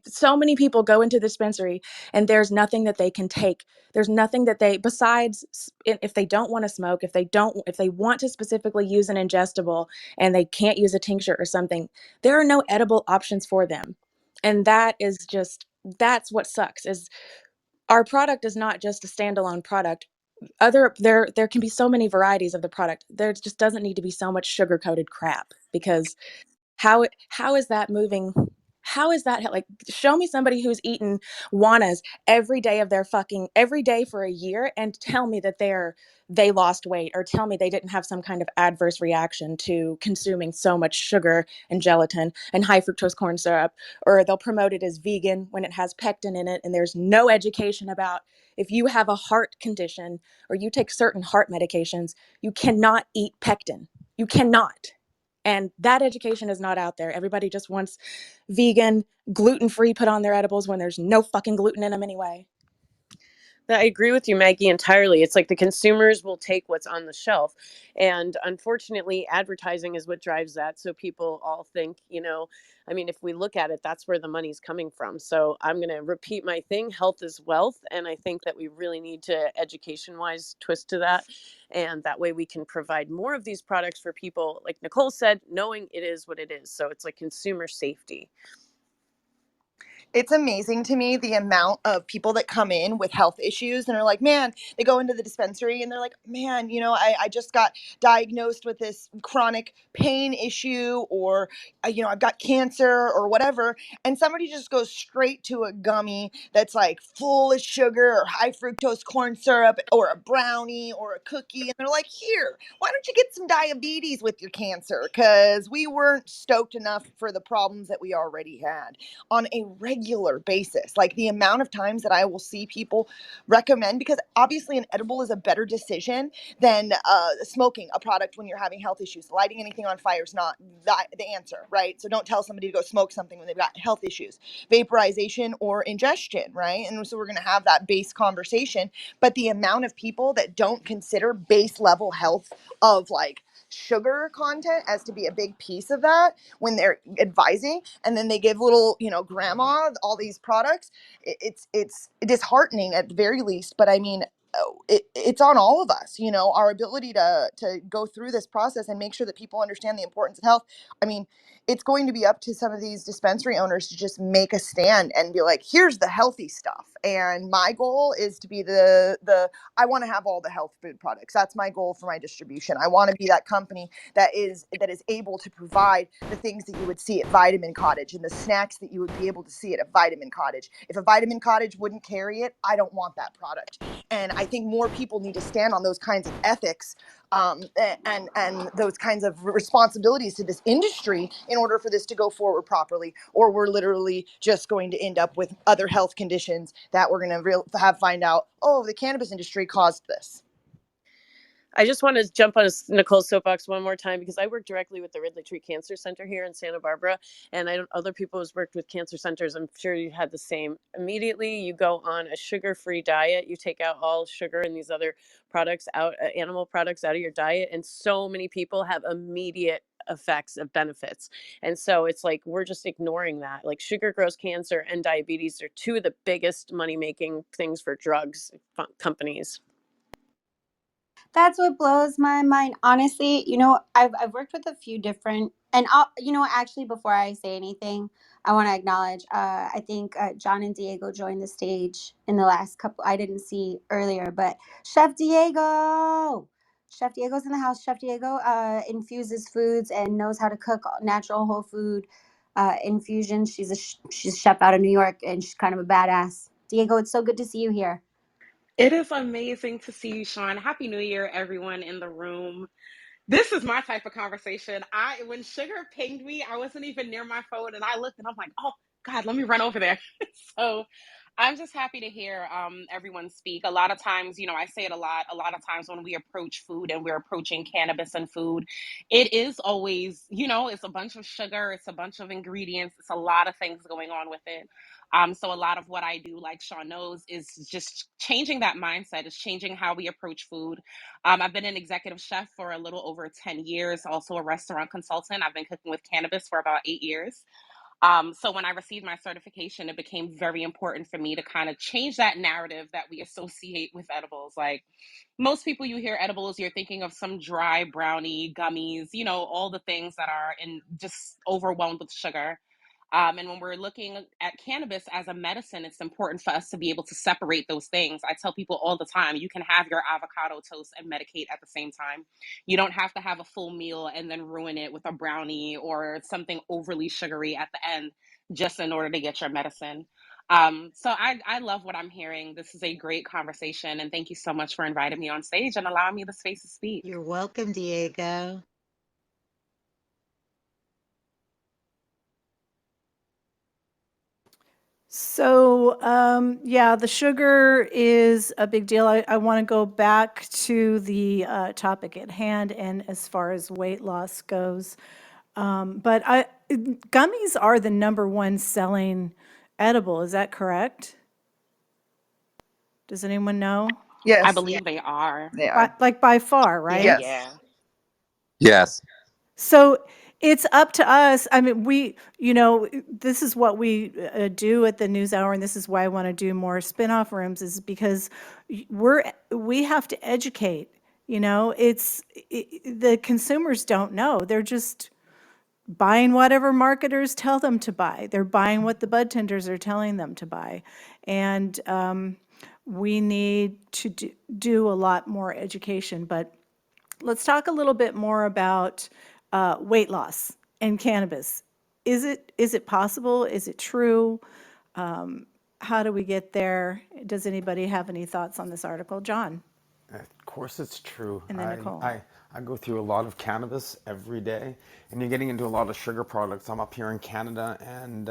So many people go into the dispensary and there's nothing that they can take. There's nothing that they, besides if they don't want to smoke, if they want to specifically use an ingestible and they can't use a tincture or something, there are no edible options for them. And that is just, that's what sucks is our product is not just a standalone product. There can be so many varieties of the product. There just doesn't need to be so much sugar coated crap because how is that moving? How is that like show me somebody who's eaten Juanas every day for a year and tell me that they lost weight or tell me they didn't have some kind of adverse reaction to consuming so much sugar and gelatin and high fructose corn syrup, or they'll promote it as vegan when it has pectin in it and there's no education about if you have a heart condition or you take certain heart medications, you cannot eat pectin. You cannot. And that education is not out there. Everybody just wants vegan, gluten-free put on their edibles when there's no fucking gluten in them anyway. I agree with you, Maggie, entirely. It's like the consumers will take what's on the shelf. And unfortunately, advertising is what drives that. So people all think, I mean, if we look at it, that's where the money's coming from. So I'm going to repeat my thing. Health is wealth. And I think that we really need to education wise twist to that. And that way we can provide more of these products for people, like Nicole said, knowing it is what it is. So it's like consumer safety. It's amazing to me the amount of people that come in with health issues and are like, man, they go into the dispensary and they're like, man, I just got diagnosed with this chronic pain issue, or, I've got cancer or whatever. And somebody just goes straight to a gummy that's like full of sugar or high fructose corn syrup or a brownie or a cookie. And they're like, here, why don't you get some diabetes with your cancer? Because we weren't stoked enough for the problems that we already had on a regular basis. Like the amount of times that I will see people recommend, because obviously an edible is a better decision than smoking a product when you're having health issues. Lighting anything on fire is not the answer, right? So don't tell somebody to go smoke something when they've got health issues. Vaporization or ingestion, right? And so we're going to have that base conversation. But the amount of people that don't consider base level health of like sugar content as to be a big piece of that when they're advising, and then they give little grandma all these products, it's disheartening at the very least. But I mean, it's on all of us, our ability to go through this process and make sure that people understand the importance of health. I mean, it's going to be up to some of these dispensary owners to just make a stand and be like, here's the healthy stuff. And my goal is to be the I want to have all the health food products. That's my goal for my distribution. I want to be that company that is able to provide the things that you would see at Vitamin Cottage and the snacks that you would be able to see at a Vitamin Cottage. If a Vitamin Cottage wouldn't carry it, I don't want that product. And I think more people need to stand on those kinds of ethics and those kinds of responsibilities to this industry in order for this to go forward properly, or we're literally just going to end up with other health conditions that we're going to find out, oh, the cannabis industry caused this. I just want to jump on Nicole's soapbox one more time because I work directly with the Ridley Tree Cancer Center here in Santa Barbara, and other people who's worked with cancer centers, I'm sure you had the same. Immediately, you go on a sugar-free diet. You take out all sugar and these other products out, animal products out of your diet, and so many people have immediate effects of benefits. And so it's like we're just ignoring that. Like sugar grows cancer and diabetes are two of the biggest money making things for drugs companies. That's what blows my mind. Honestly, I've worked with a few different, and actually, before I say anything, I want to acknowledge. I think John and Diego joined the stage in the last couple. I didn't see earlier, but Chef Diego's in the house. Chef Diego infuses foods and knows how to cook natural whole food infusion. She's a chef out of New York, and she's kind of a badass. Diego, it's so good to see you here. It is amazing to see you, Sean. Happy New Year, everyone in the room. This is my type of conversation. When Sugar pinged me, I wasn't even near my phone, and I looked and I'm like, oh God, let me run over there. So I'm just happy to hear everyone speak. A lot of times, I say it a lot. A lot of times when we approach food and we're approaching cannabis and food, it is always, it's a bunch of sugar, it's a bunch of ingredients, it's a lot of things going on with it. So a lot of what I do, like Sean knows, is just changing that mindset, is changing how we approach food. I've been an executive chef for a little over 10 years, also a restaurant consultant. I've been cooking with cannabis for about 8 years. So when I received my certification, it became very important for me to kind of change that narrative that we associate with edibles. Like most people, you hear edibles, you're thinking of some dry brownie, gummies, all the things that are in just overwhelmed with sugar. And when we're looking at cannabis as a medicine, it's important for us to be able to separate those things. I tell people all the time, you can have your avocado toast and medicate at the same time. You don't have to have a full meal and then ruin it with a brownie or something overly sugary at the end just in order to get your medicine. So I love what I'm hearing. This is a great conversation. And thank you so much for inviting me on stage and allowing me the space to speak. You're welcome, Diego. So, yeah, the sugar is a big deal. I want to go back to the topic at hand and as far as weight loss goes. But gummies are the number one selling edible. Is that correct? Does anyone know? I Yes, believe they are. they are. By far, Yeah. right? Yes. Yeah. Yes. So it's up to us. I mean, this is what we do at the News Hour, and this is why I want to do more spin-off rooms, is because we have to educate. The consumers don't know. They're just buying whatever marketers tell them to buy. They're buying what the bud tenders are telling them to buy, and we need to do a lot more education. But let's talk a little bit more about weight loss and cannabis. Is it possible? Is it true? How do we get there? Does anybody have any thoughts on this article? John Of course, it's true. and then Nicole. I go through a lot of cannabis every day, and you're getting into a lot of sugar products. I'm up here in Canada, and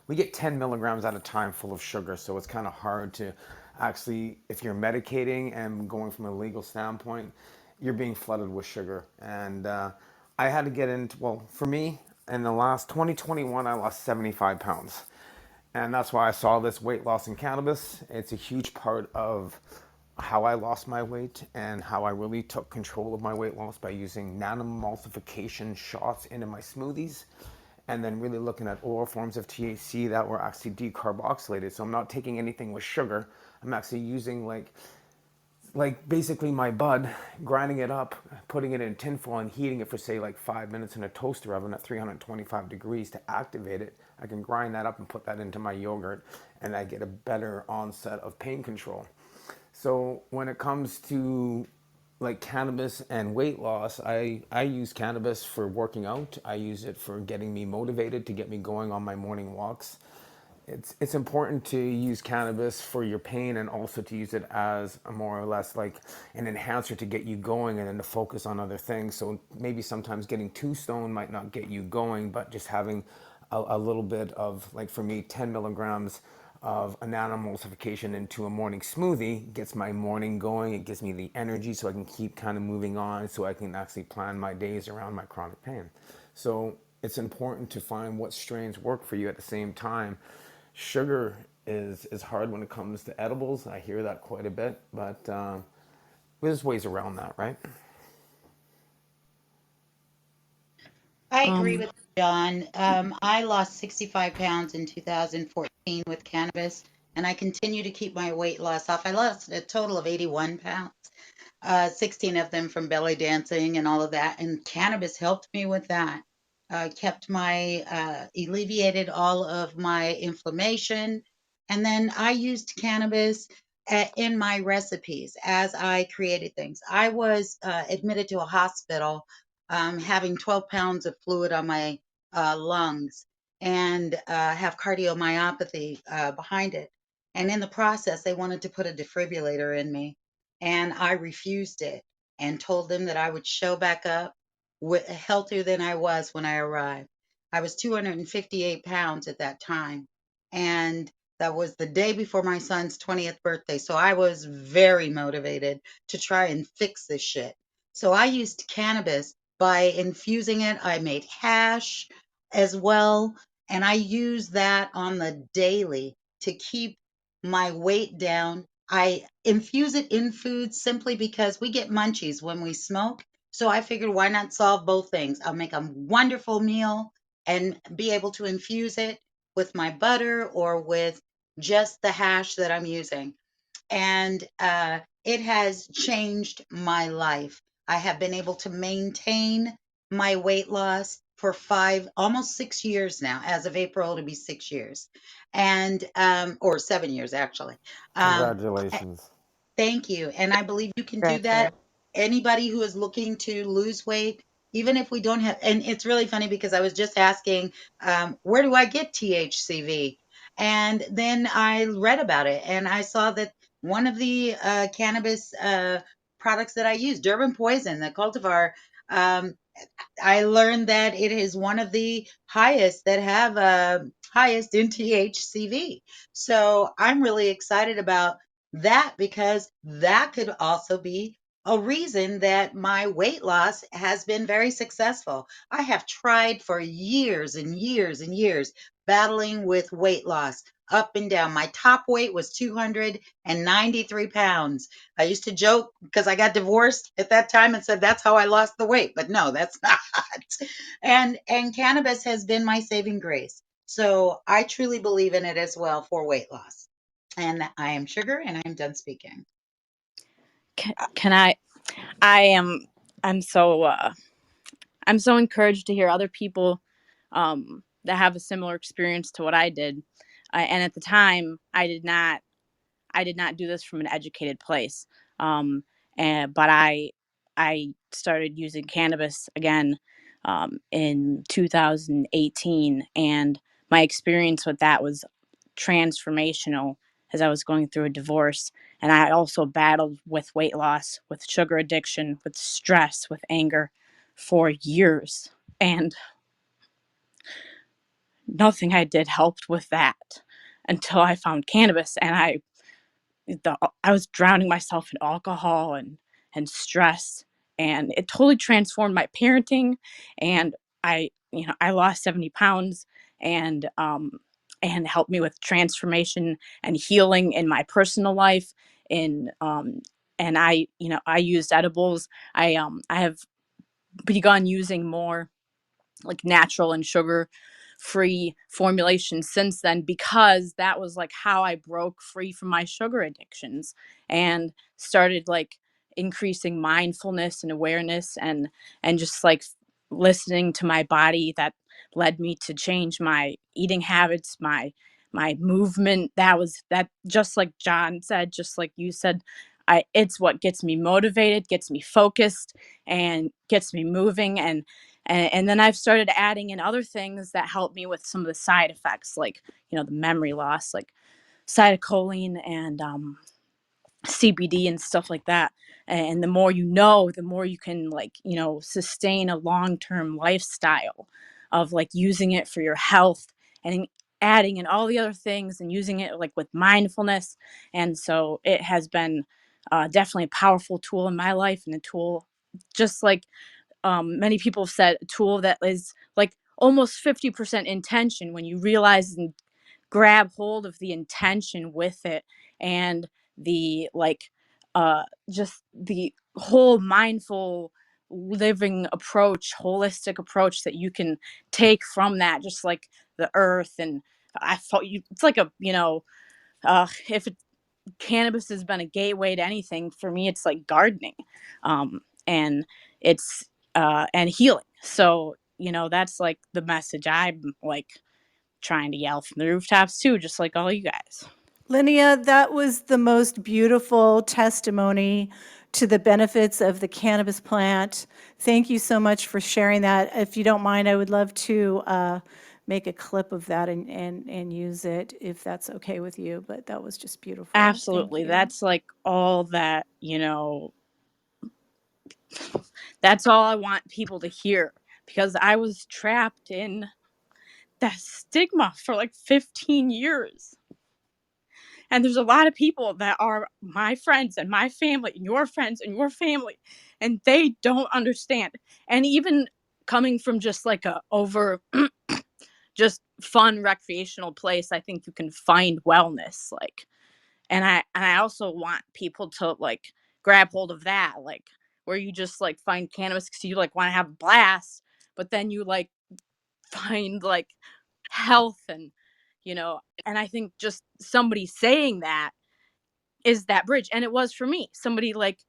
we get 10 milligrams at a time full of sugar, so it's kind of hard to actually, if you're medicating and going from a legal standpoint, you're being flooded with sugar. And I had to get into, well, for me, in the last 2021, I lost 75 pounds. And that's why I saw this weight loss in cannabis. It's a huge part of how I lost my weight and how I really took control of my weight loss by using nanoemulsification shots into my smoothies, and then really looking at oral forms of THC that were actually decarboxylated. So I'm not taking anything with sugar. I'm actually using like basically my bud, grinding it up, putting it in tinfoil and heating it for say like 5 minutes in a toaster oven at 325 degrees to activate it. I can grind that up and put that into my yogurt, and I get a better onset of pain control. So when it comes to like cannabis and weight loss, I use cannabis for working out. I use it for getting me motivated to get me going on my morning walks. It's important to use cannabis for your pain and also to use it as a more or less like an enhancer to get you going and then to focus on other things. So maybe sometimes getting too stoned might not get you going, but just having a little bit of, like for me, 10 milligrams of a nanoemulsification into a morning smoothie gets my morning going. It gives me the energy so I can keep kind of moving on, so I can actually plan my days around my chronic pain. So it's important to find what strains work for you at the same time. Sugar is hard when it comes to edibles. I hear that quite a bit, but there's ways around that, right? I agree with John. I lost 65 pounds in 2014 with cannabis, and I continue to keep my weight loss off. I lost a total of 81 pounds, 16 of them from belly dancing and all of that. And cannabis helped me with that. Kept my, alleviated all of my inflammation. And then I used cannabis in my recipes as I created things. I was admitted to a hospital having 12 pounds of fluid on my lungs and have cardiomyopathy behind it. And in the process, they wanted to put a defibrillator in me. And I refused it and told them that I would show back up healthier than I was when I arrived. I was 258 pounds at that time. And that was the day before my son's 20th birthday. So I was very motivated to try and fix this shit. So I used cannabis by infusing it. I made hash as well. And I use that on the daily to keep my weight down. I infuse it in food simply because we get munchies when we smoke. So I figured, why not solve both things? I'll make a wonderful meal and be able to infuse it with my butter or with just the hash that I'm using. And it has changed my life. I have been able to maintain my weight loss for almost 6 years now. As of April, it'll be 6 years, and or 7 years actually. Um, Congratulations. Thank you. And I believe you can do that. Congratulations. Anybody who is looking to lose weight, even if we don't have, and it's really funny because I was just asking, where do I get THCV? And then I read about it and I saw that one of the cannabis products that I use, Durban Poison, the cultivar, um, I learned that it is one of the highest that have highest in THCV. So I'm really excited about that because that could also be a reason that my weight loss has been very successful. I have tried for years and years and years battling with weight loss up and down. My top weight was 293 pounds. I used to joke because I got divorced at that time and said that's how I lost the weight, but no, that's not. And cannabis has been my saving grace. So I truly believe in it as well for weight loss. And I am Sugar, and I am done speaking. Can I am I'm so I'm so encouraged to hear other people that have a similar experience to what I did. And at the time, I did not do this from an educated place. Um, but I started using cannabis again in 2018, and my experience with that was transformational as I was going through a divorce. And I also battled with weight loss, with sugar addiction, with stress, with anger for years. And nothing I did helped with that until I found cannabis. And I was drowning myself in alcohol and stress, and it totally transformed my parenting. And I lost 70 pounds, and helped me with transformation and healing in my personal life. In And I used edibles. I have begun using more like natural and sugar free formulation since then, because that was like how I broke free from my sugar addictions and started like increasing mindfulness and awareness, and just like listening to my body. That led me to change my eating habits, my movement. That, just like John said, just like you said, it's what gets me motivated, gets me focused, and gets me moving. And then I've started adding in other things that help me with some of the side effects, like the memory loss, like cytocholine and CBD and stuff like that. And the more the more you can sustain a long-term lifestyle of like using it for your health and adding in all the other things and using it like with mindfulness. And so it has been definitely a powerful tool in my life, and a tool, just like many people have said, a tool that is like almost 50% intention when you realize and grab hold of the intention with it, and the just the whole mindful living approach, holistic approach that you can take from that, just like the earth. And I thought it's like a, if cannabis has been a gateway to anything for me, it's like gardening, and it's and healing. So that's like the message I'm like trying to yell from the rooftops too, just like all you guys. Linnea, that was the most beautiful testimony to the benefits of the cannabis plant. Thank you so much for sharing that. If you don't mind, I would love to make a clip of that and use it if that's okay with you. But that was just beautiful. Thank Absolutely. you. That's like all that, that's all I want people to hear, because I was trapped in that stigma for like 15 years. And there's a lot of people that are my friends and my family and your friends and your family, and they don't understand. And even coming from just like a over just fun recreational place, I think you can find wellness. Like, and I also want people to like grab hold of that, like where you just like find cannabis because you like want to have a blast, but then you like find like health and I think just somebody saying that is that bridge. And it was for me. Somebody like,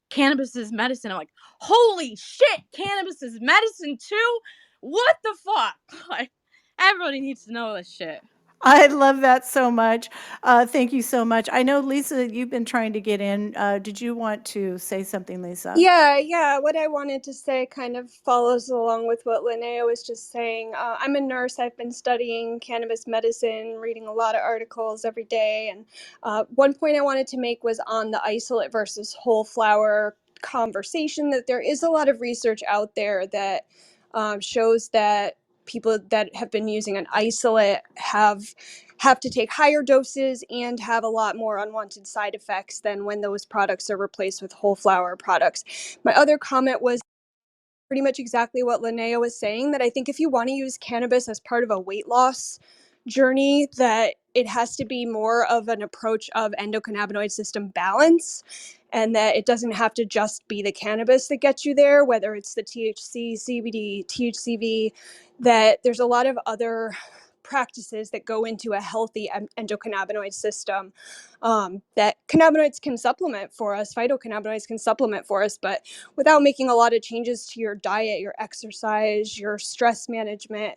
cannabis is medicine. I'm like, holy shit, cannabis is medicine too? What the fuck? Like, everybody needs to know this shit. I love that so much. Thank you so much. I know, Lisa, you've been trying to get in. Did you want to say something, Lisa? Yeah. What I wanted to say kind of follows along with what Linnea was just saying. I'm a nurse. I've been studying cannabis medicine, reading a lot of articles every day. And one point I wanted to make was on the isolate versus whole flower conversation, that there is a lot of research out there that shows that people that have been using an isolate have to take higher doses and have a lot more unwanted side effects than when those products are replaced with whole flower products. My other comment was pretty much exactly what Linnea was saying, that I think if you want to use cannabis as part of a weight loss journey, that it has to be more of an approach of endocannabinoid system balance, and that it doesn't have to just be the cannabis that gets you there, whether it's the THC, CBD, THCV, that there's a lot of other practices that go into a healthy endocannabinoid system, that cannabinoids can supplement for us, phytocannabinoids can supplement for us, but without making a lot of changes to your diet, your exercise, your stress management,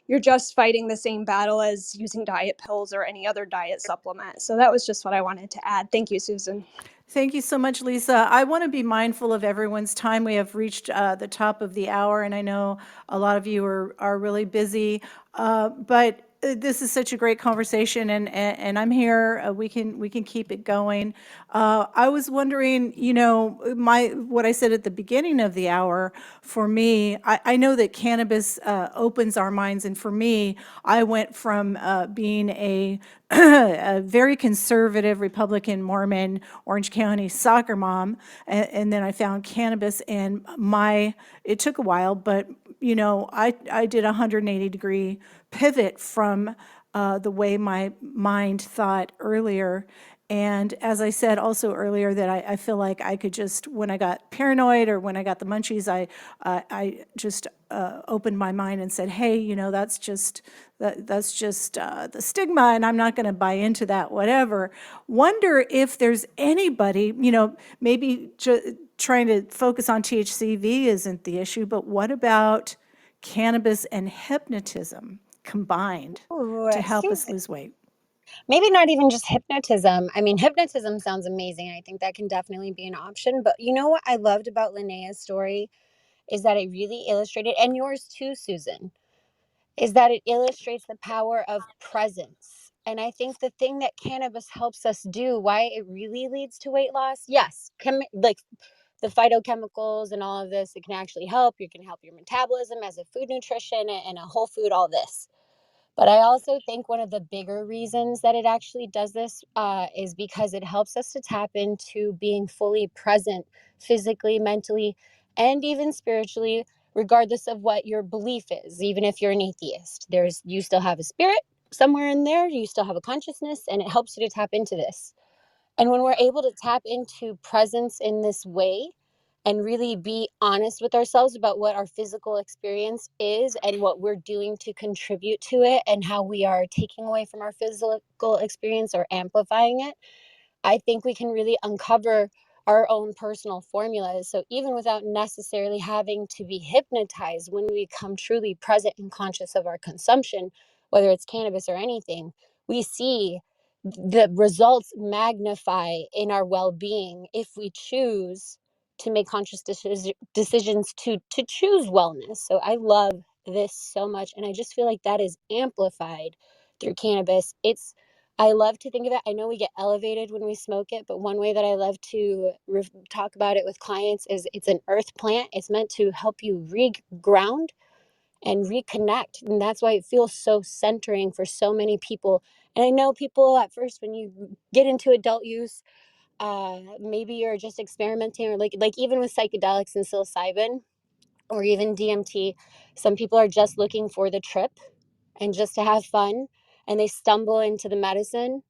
you're just fighting the same battle as using diet pills or any other diet supplement. So that was just what I wanted to add. Thank you, Susan. Thank you so much, Lisa. I want to be mindful of everyone's time. We have reached the top of the hour, and I know a lot of you are really busy. But this is such a great conversation, and I'm here. We can keep it going. I was wondering, what I said at the beginning of the hour. For me, I know that cannabis opens our minds, and for me, I went from being a a very conservative Republican Mormon Orange County soccer mom, and then I found cannabis, and it took a while, but I did a 180-degree pivot from the way my mind thought earlier. And as I said also earlier, that I feel like I could just, when I got paranoid or when I got the munchies, I just opened my mind and said, hey, that's just the stigma, and I'm not going to buy into that, whatever. Wonder if there's anybody, maybe trying to focus on THCV isn't the issue, but what about cannabis and hypnotism combined Ooh, to help see, us lose weight? maybe not even just hypnotism. I mean, hypnotism sounds amazing. I think that can definitely be an option. But you know what I loved about Linnea's story is that it really illustrated, and yours too, Susan, is that it illustrates the power of presence. And I think the thing that cannabis helps us do, why it really leads to weight loss, yes, like the phytochemicals and all of this, it can actually help. You can help your metabolism as a food nutrition and a whole food, all this. But I also think one of the bigger reasons that it actually does this is because it helps us to tap into being fully present physically, mentally, and even spiritually, regardless of what your belief is. Even if you're an atheist, you still have a spirit somewhere in there, you still have a consciousness, and it helps you to tap into this. And when we're able to tap into presence in this way, and really be honest with ourselves about what our physical experience is and what we're doing to contribute to it and how we are taking away from our physical experience or amplifying it, I think we can really uncover our own personal formulas. So even without necessarily having to be hypnotized, when we become truly present and conscious of our consumption, whether it's cannabis or anything, we see the results magnify in our well-being if we choose to make conscious decisions to choose wellness. So I love this so much, and I just feel like that is amplified through cannabis. I love to think of it. I know we get elevated when we smoke it, but one way that I love to talk about it with clients is it's an earth plant. It's meant to help you reground and reconnect. And that's why it feels so centering for so many people. And I know people at first, when you get into adult use, maybe you're just experimenting, or like even with psychedelics and psilocybin or even DMT, some people are just looking for the trip and just to have fun, and they stumble into the medicine.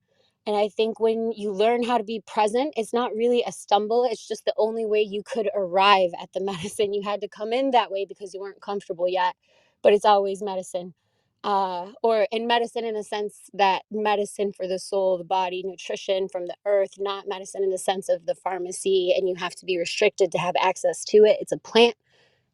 And I think when you learn how to be present, it's not really a stumble. It's just the only way you could arrive at the medicine. You had to come in that way because you weren't comfortable yet, but it's always medicine. Or in medicine in the sense that medicine for the soul, the body, nutrition from the earth, not medicine in the sense of the pharmacy and you have to be restricted to have access to it. It's a plant.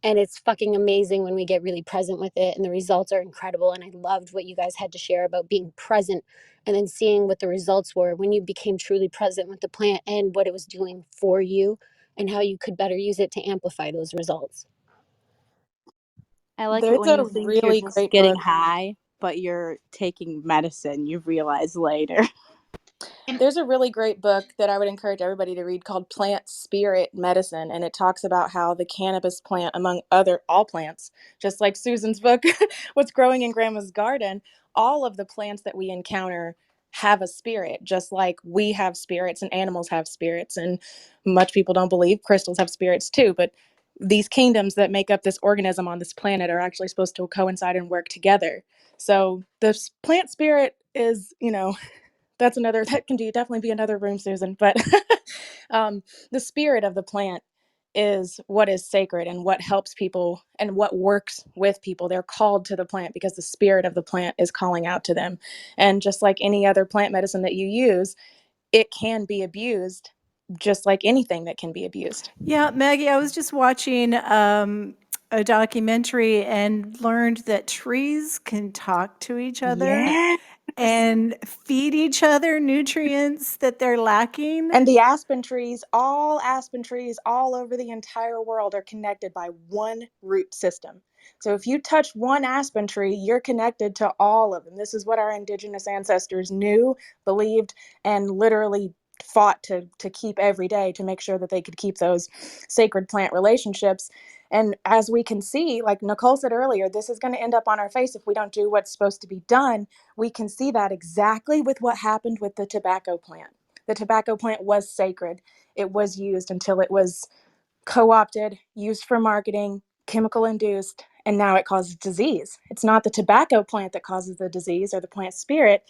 And it's fucking amazing when we get really present with it, and the results are incredible. And I loved what you guys had to share about being present and then seeing what the results were when you became truly present with the plant and what it was doing for you and how you could better use it to amplify those results. I like it There's when a you think you're really just great getting book. high, but you're taking medicine, you realize later. There's a really great book that I would encourage everybody to read called Plant Spirit Medicine, and it talks about how the cannabis plant, among all plants, just like Susan's book, What's Growing in Grandma's Garden, all of the plants that we encounter have a spirit, just like we have spirits and animals have spirits, and much people don't believe crystals have spirits too, but these kingdoms that make up this organism on this planet are actually supposed to coincide and work together. So the plant spirit is, that can definitely be another room, Susan. But the spirit of the plant is what is sacred and what helps people and what works with people. They're called to the plant because the spirit of the plant is calling out to them. And just like any other plant medicine that you use, it can be abused just like anything that can be abused. Yeah, Maggie, I was just watching a documentary and learned that trees can talk to each other Yes. and feed each other nutrients that they're lacking. And the aspen trees all over the entire world are connected by one root system. So if you touch one aspen tree, you're connected to all of them. This is what our indigenous ancestors knew, believed, and literally fought to keep every day to make sure that they could keep those sacred plant relationships. And as we can see, like Nicole said earlier, this is going to end up on our face if we don't do what's supposed to be done. We can see that exactly with what happened with the tobacco plant. The tobacco plant was sacred. It was used until it was co-opted, used for marketing, chemical induced, and now it causes disease. It's not the tobacco plant that causes the disease or the plant spirit.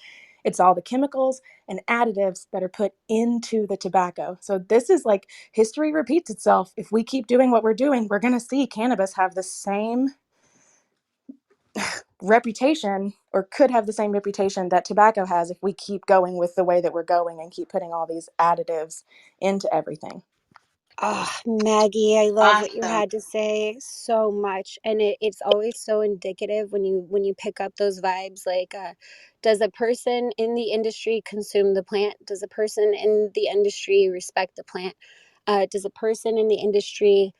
It's all the chemicals and additives that are put into the tobacco. So this is like history repeats itself. If we keep doing what we're doing, we're going to see cannabis have the same reputation, or could have the same reputation that tobacco has, if we keep going with the way that we're going and keep putting all these additives into everything. Oh, Maggie, I love what you Awesome. had to say so much, and it's always so indicative when you pick up those vibes. Like, does a person in the industry consume the plant? Does a person in the industry respect the plant? Does a person in the industry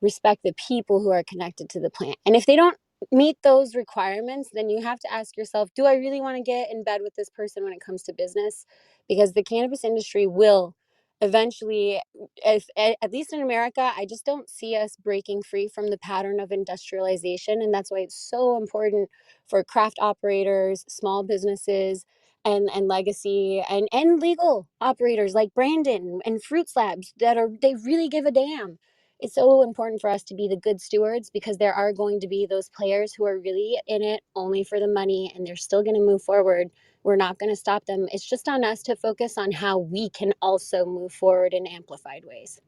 respect the people who are connected to the plant? And if they don't meet those requirements, then you have to ask yourself, do I really want to get in bed with this person when it comes to business? Because the cannabis industry will eventually, if at least in America, I just don't see us breaking free from the pattern of industrialization. And that's why it's so important for craft operators, small businesses, and legacy and legal operators like Brandon and Fruit Slabs they really give a damn. It's so important for us to be the good stewards, because there are going to be those players who are really in it only for the money, and they're still going to move forward. We're not going to stop them. It's just on us to focus on how we can also move forward in amplified ways.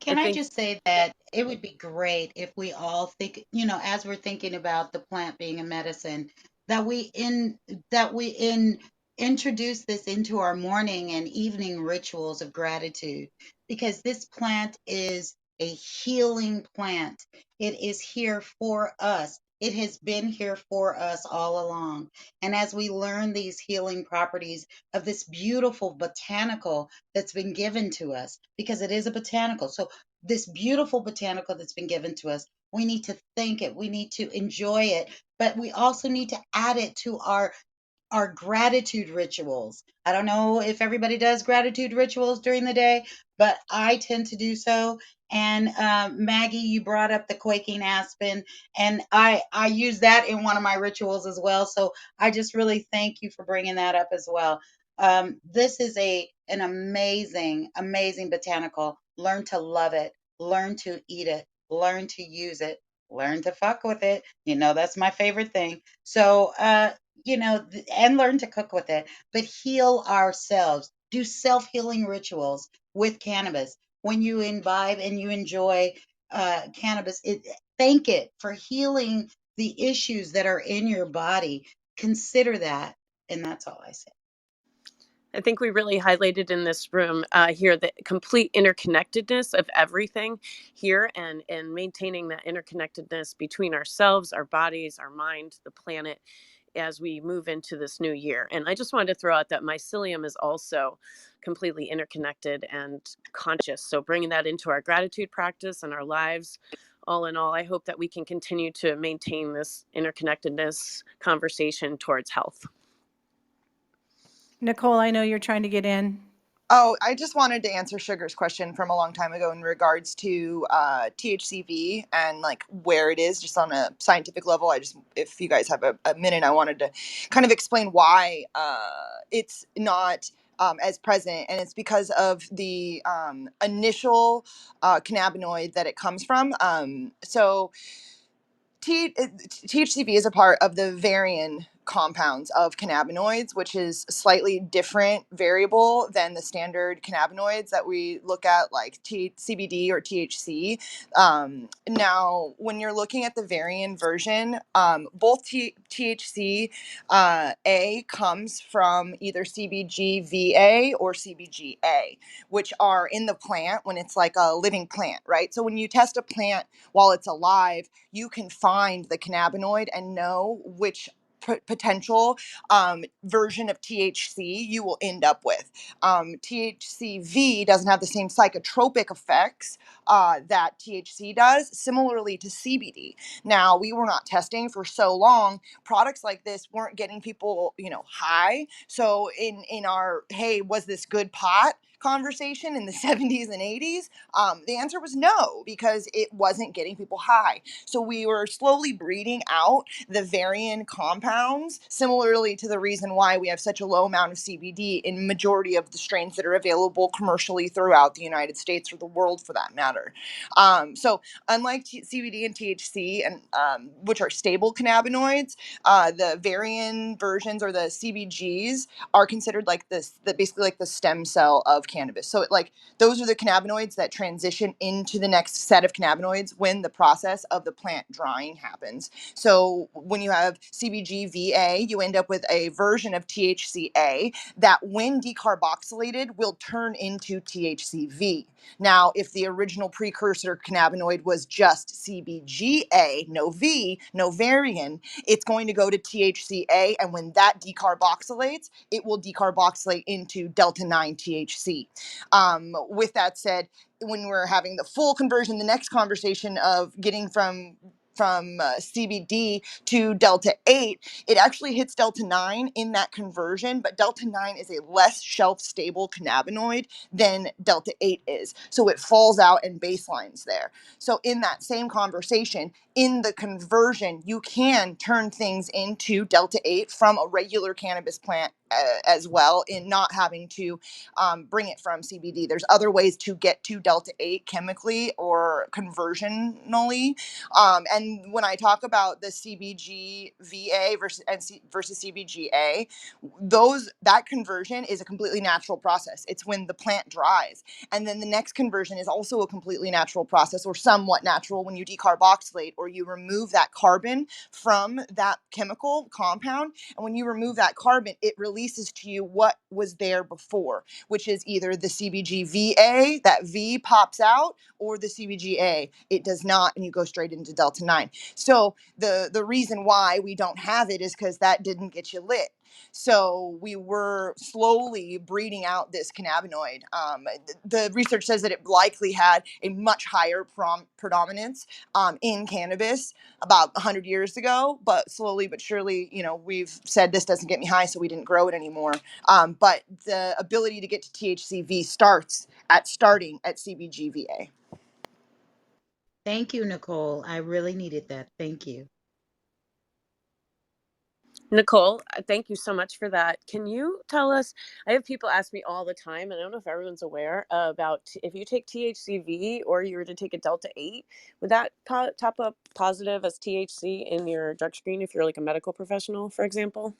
I Can I think just say that it would be great if we all think, as we're thinking about the plant being a medicine, that we introduce this into our morning and evening rituals of gratitude, because this plant is a healing plant. It is here for us. It has been here for us all along. And as we learn these healing properties of this beautiful botanical that's been given to us, because it is a botanical. So this beautiful botanical that's been given to us, we need to thank it. We need to enjoy it, but we also need to add it to our gratitude rituals. I don't know if everybody does gratitude rituals during the day, but I tend to do so. And Maggie, you brought up the quaking aspen, and I use that in one of my rituals as well. So I just really thank you for bringing that up as well. This is an amazing, amazing botanical. Learn to love it. Learn to eat it. Learn to use it. Learn to fuck with it. That's my favorite thing. So, and learn to cook with it, but heal ourselves. Do self healing rituals with cannabis. When you imbibe and you enjoy cannabis, thank it for healing the issues that are in your body. Consider that. And that's all I say. I think we really highlighted in this room here the complete interconnectedness of everything here, and maintaining that interconnectedness between ourselves, our bodies, our mind, the planet, as we move into this new year. And I just wanted to throw out that mycelium is also completely interconnected and conscious. So bringing that into our gratitude practice and our lives, all in all, I hope that we can continue to maintain this interconnectedness conversation towards health. Nicole, I know you're trying to get in. Oh, I just wanted to answer Sugar's question from a long time ago in regards to THCV and like where it is, just on a scientific level. If you guys have a minute, I wanted to kind of explain why it's not as present, and it's because of the initial cannabinoid that it comes from. So THCV is a part of the variant compounds of cannabinoids, which is a slightly different variable than the standard cannabinoids that we look at, like CBD or THC. Now, when you're looking at the variant version, both THC A comes from either CBG-VA or CBG-A, which are in the plant when it's like a living plant, right? So when you test a plant while it's alive, you can find the cannabinoid and know which potential version of THC you will end up with. THCV doesn't have the same psychotropic effects that THC does, similarly to CBD. Now, we were not testing for so long. Products like this weren't getting people, high. So in our, hey, was this good pot conversation in the 70s and 80s, the answer was no, because it wasn't getting people high. So we were slowly breeding out the variant compounds, similarly to the reason why we have such a low amount of CBD in majority of the strains that are available commercially throughout the United States or the world for that matter. So unlike CBD and THC, and which are stable cannabinoids, the variant versions or the CBGs are considered like basically like the stem cell of cannabis. So those are the cannabinoids that transition into the next set of cannabinoids when the process of the plant drying happens. So when you have CBG-VA, you end up with a version of THCA that, when decarboxylated, will turn into THCV. Now, if the original precursor cannabinoid was just CBGA, no V, no variant, it's going to go to THCA, and when that decarboxylates, it will decarboxylate into delta 9 THC. With that said, when we're having the full conversion, the next conversation of getting from CBD to delta 8, it actually hits delta 9 in that conversion, but delta 9 is a less shelf stable cannabinoid than delta 8 is, so it falls out and baselines there. So in that same conversation, in the conversion, you can turn things into delta 8 from a regular cannabis plant as well, in not having to bring it from CBD. There's other ways to get to delta 8 chemically or conversionally, and and when I talk about the CBG VA versus CBGA, that conversion is a completely natural process. It's when the plant dries, and then the next conversion is also a completely natural process, or somewhat natural, when you decarboxylate or you remove that carbon from that chemical compound. And when you remove that carbon, it releases to you what was there before, which is either the CBG VA, that V pops out, or the CBGA. It does not, and you go straight into Delta 9. So the reason why we don't have it is because that didn't get you lit. So we were slowly breeding out this cannabinoid. The research says that it likely had a much higher predominance in cannabis about 100 years ago, but slowly but surely, we've said this doesn't get me high, so we didn't grow it anymore. But the ability to get to THCV starting at CBGVA. Thank you, Nicole. I really needed that. Thank you. Nicole, thank you so much for that. Can you tell us? I have people ask me all the time, and I don't know if everyone's aware about if you take THCV or you were to take a Delta 8, would that top up positive as THC in your drug screen if you're like a medical professional, for example?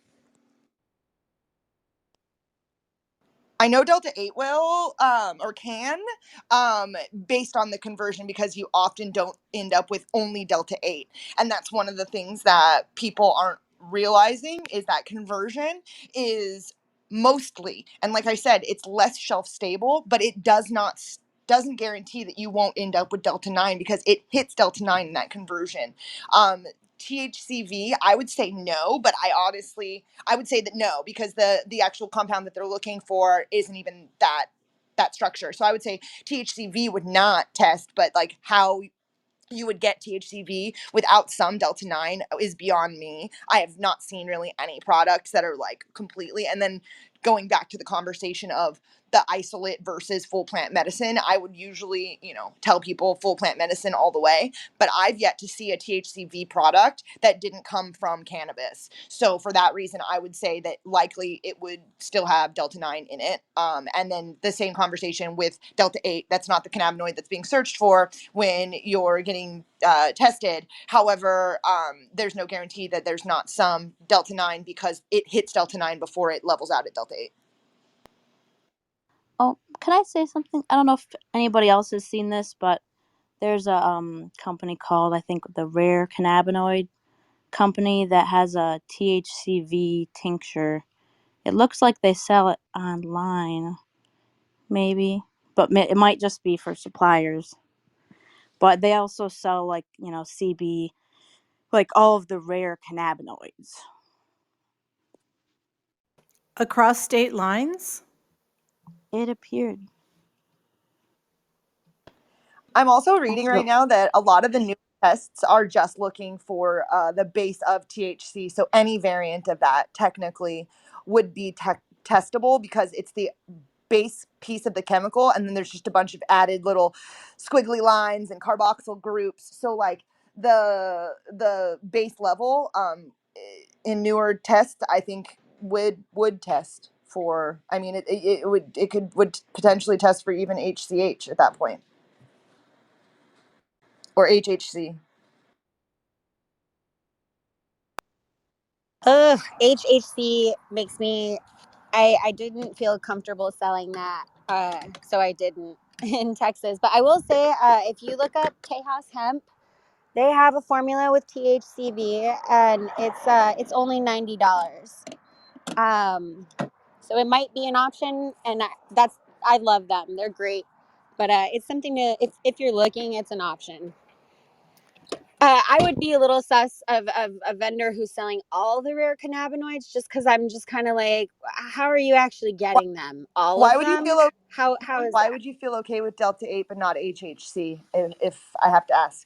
I know Delta 8 will, or can, based on the conversion, because you often don't end up with only Delta 8. And that's one of the things that people aren't realizing, is that conversion is mostly, and like I said, it's less shelf stable, but it doesn't guarantee that you won't end up with Delta 9, because it hits Delta 9 in that conversion. THCV, I would say no, but I would say that no, because the actual compound that they're looking for isn't even that structure. So I would say THCV would not test, but like how you would get THCV without some Delta 9 is beyond me. I have not seen really any products that are like completely. And then going back to the conversation of the isolate versus full plant medicine, I would usually, tell people full plant medicine all the way, but I've yet to see a THCV product that didn't come from cannabis. So for that reason, I would say that likely it would still have Delta 9 in it. And then the same conversation with Delta 8, that's not the cannabinoid that's being searched for when you're getting tested. However, there's no guarantee that there's not some Delta 9, because it hits Delta 9 before it levels out at Delta 8. Oh, can I say something? I don't know if anybody else has seen this, but there's a company called, I think, the Rare Cannabinoid Company that has a THCV tincture. It looks like they sell it online, maybe, but it might just be for suppliers. But they also sell CB, like all of the rare cannabinoids. Across state lines? It appeared. I'm also reading right now that a lot of the new tests are just looking for the base of THC. So any variant of that technically would be testable, because it's the base piece of the chemical, and then there's just a bunch of added little squiggly lines and carboxyl groups. So like the base level in newer tests, I think would test for. I mean, it would potentially test for even HCH at that point, or HHC. Ugh, HHC makes me. I didn't feel comfortable selling that, so I didn't in Texas. But I will say, if you look up Tejas Hemp, they have a formula with THCV, and it's only $90. So it might be an option, and I love them. They're great, but it's something to, if you're looking, it's an option. I would be a little sus of a vendor who's selling all the rare cannabinoids, just because I'm just kind of like, how are you actually getting them? All Why of would you them? feel How is Why that? would you feel okay with Delta 8 but not HHC, if I have to ask?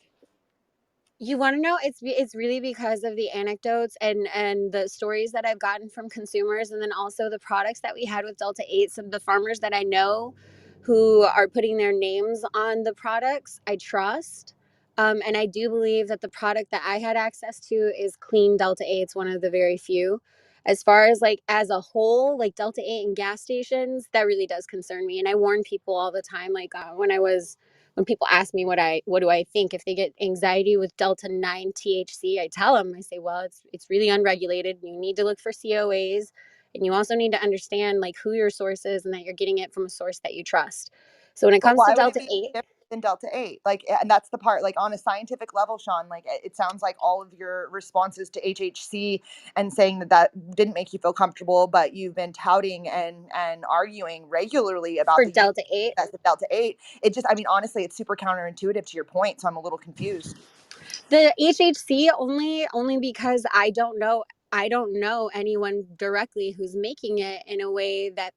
You want to know? It's really because of the anecdotes and the stories that I've gotten from consumers, and then also the products that we had with Delta 8. Some of the farmers that I know who are putting their names on the products, I trust. And I do believe that the product that I had access to is clean Delta 8. It's one of the very few. As far as like as a whole, like Delta 8 and gas stations, that really does concern me. And I warn people all the time, like when people ask me what do I think if they get anxiety with Delta 9 THC, I tell them, I say, well, it's really unregulated. You need to look for COAs, and you also need to understand like who your source is and that you're getting it from a source that you trust. So when it But comes to why would it Delta be 8, different than Delta 8? Like, and that's the part, like, on a scientific level, Sean, like, it sounds like all of your responses to HHC and saying that that didn't make you feel comfortable, but you've been touting and arguing regularly about for the use Delta 8, of Delta 8. It just, I mean, honestly, it's super counterintuitive to your point. So I'm a little confused. the HHC only because I don't know anyone directly who's making it in a way that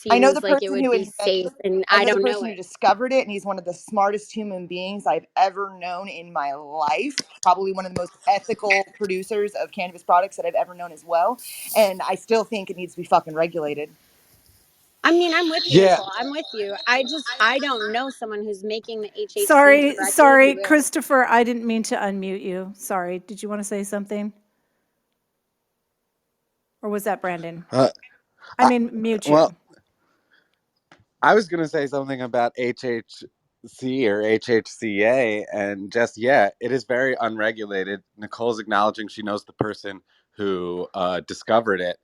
I know seems the like it person would who be invented safe, it. and I I know the don't know person who it. discovered it, and he's one of the smartest human beings I've ever known in my life. Probably one of the most ethical producers of cannabis products that I've ever known as well. And I still think it needs to be fucking regulated. I mean, I'm with you, Yeah. Nicole. I'm with you. I don't know someone who's making the HHC directly Sorry, who is. Christopher, I didn't mean to unmute you. Sorry. Did you want to say something? Or was that Brandon? Uh, I I, mean, mute well, you. I was going to say something about HHC or HHCA, and just, yeah, it is very unregulated. Nicole's acknowledging she knows the person who discovered it.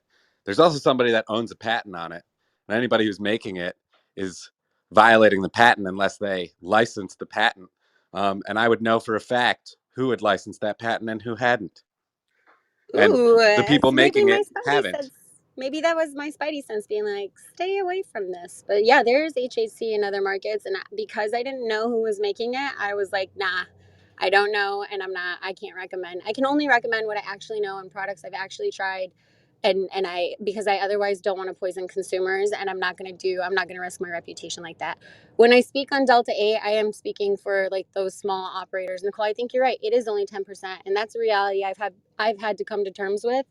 There's also somebody that owns a patent on it, and anybody who's making it is violating the patent unless they license the patent. And I would know for a fact who had licensed that patent and who hadn't. And Ooh, the people so maybe making my it spidey haven't. sense. Maybe that was my spidey sense being like, stay away from this. But yeah, there's HHC in other markets, and because I didn't know who was making it, I was like, nah, I don't know, and I can't recommend. I can only recommend what I actually know and products I've actually tried, and I because I otherwise don't want to poison consumers, and I'm not gonna risk my reputation like that. When I speak on Delta 8, I am speaking for like those small operators. Nicole, I think you're right. It is only 10%, and that's a reality I've had to come to terms with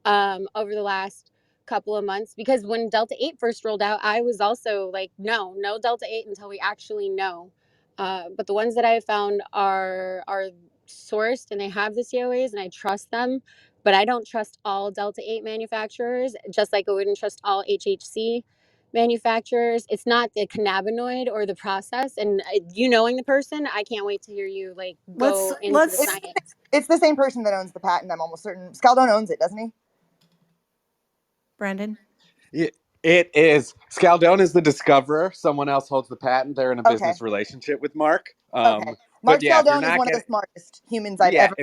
over the last couple of months, because when Delta 8 first rolled out, I was also like, no Delta 8 until we actually know. But the ones that I have found are sourced and they have the COAs and I trust them, but I don't trust all Delta 8 manufacturers, just like I wouldn't trust all HHC manufacturers. It's not the cannabinoid or the process. And you knowing the person, I can't wait to hear you like Let's go into the It's let's science. it's the same person that owns the patent. I'm almost certain. Scaldone owns it, doesn't he? Brandon. It is. Scaldone is the discoverer. Someone else holds the patent. They're in a Okay. business relationship with Mark. Okay. But Mark yeah, if you're Scaldone is not one of the getting, smartest humans I've yeah, ever met.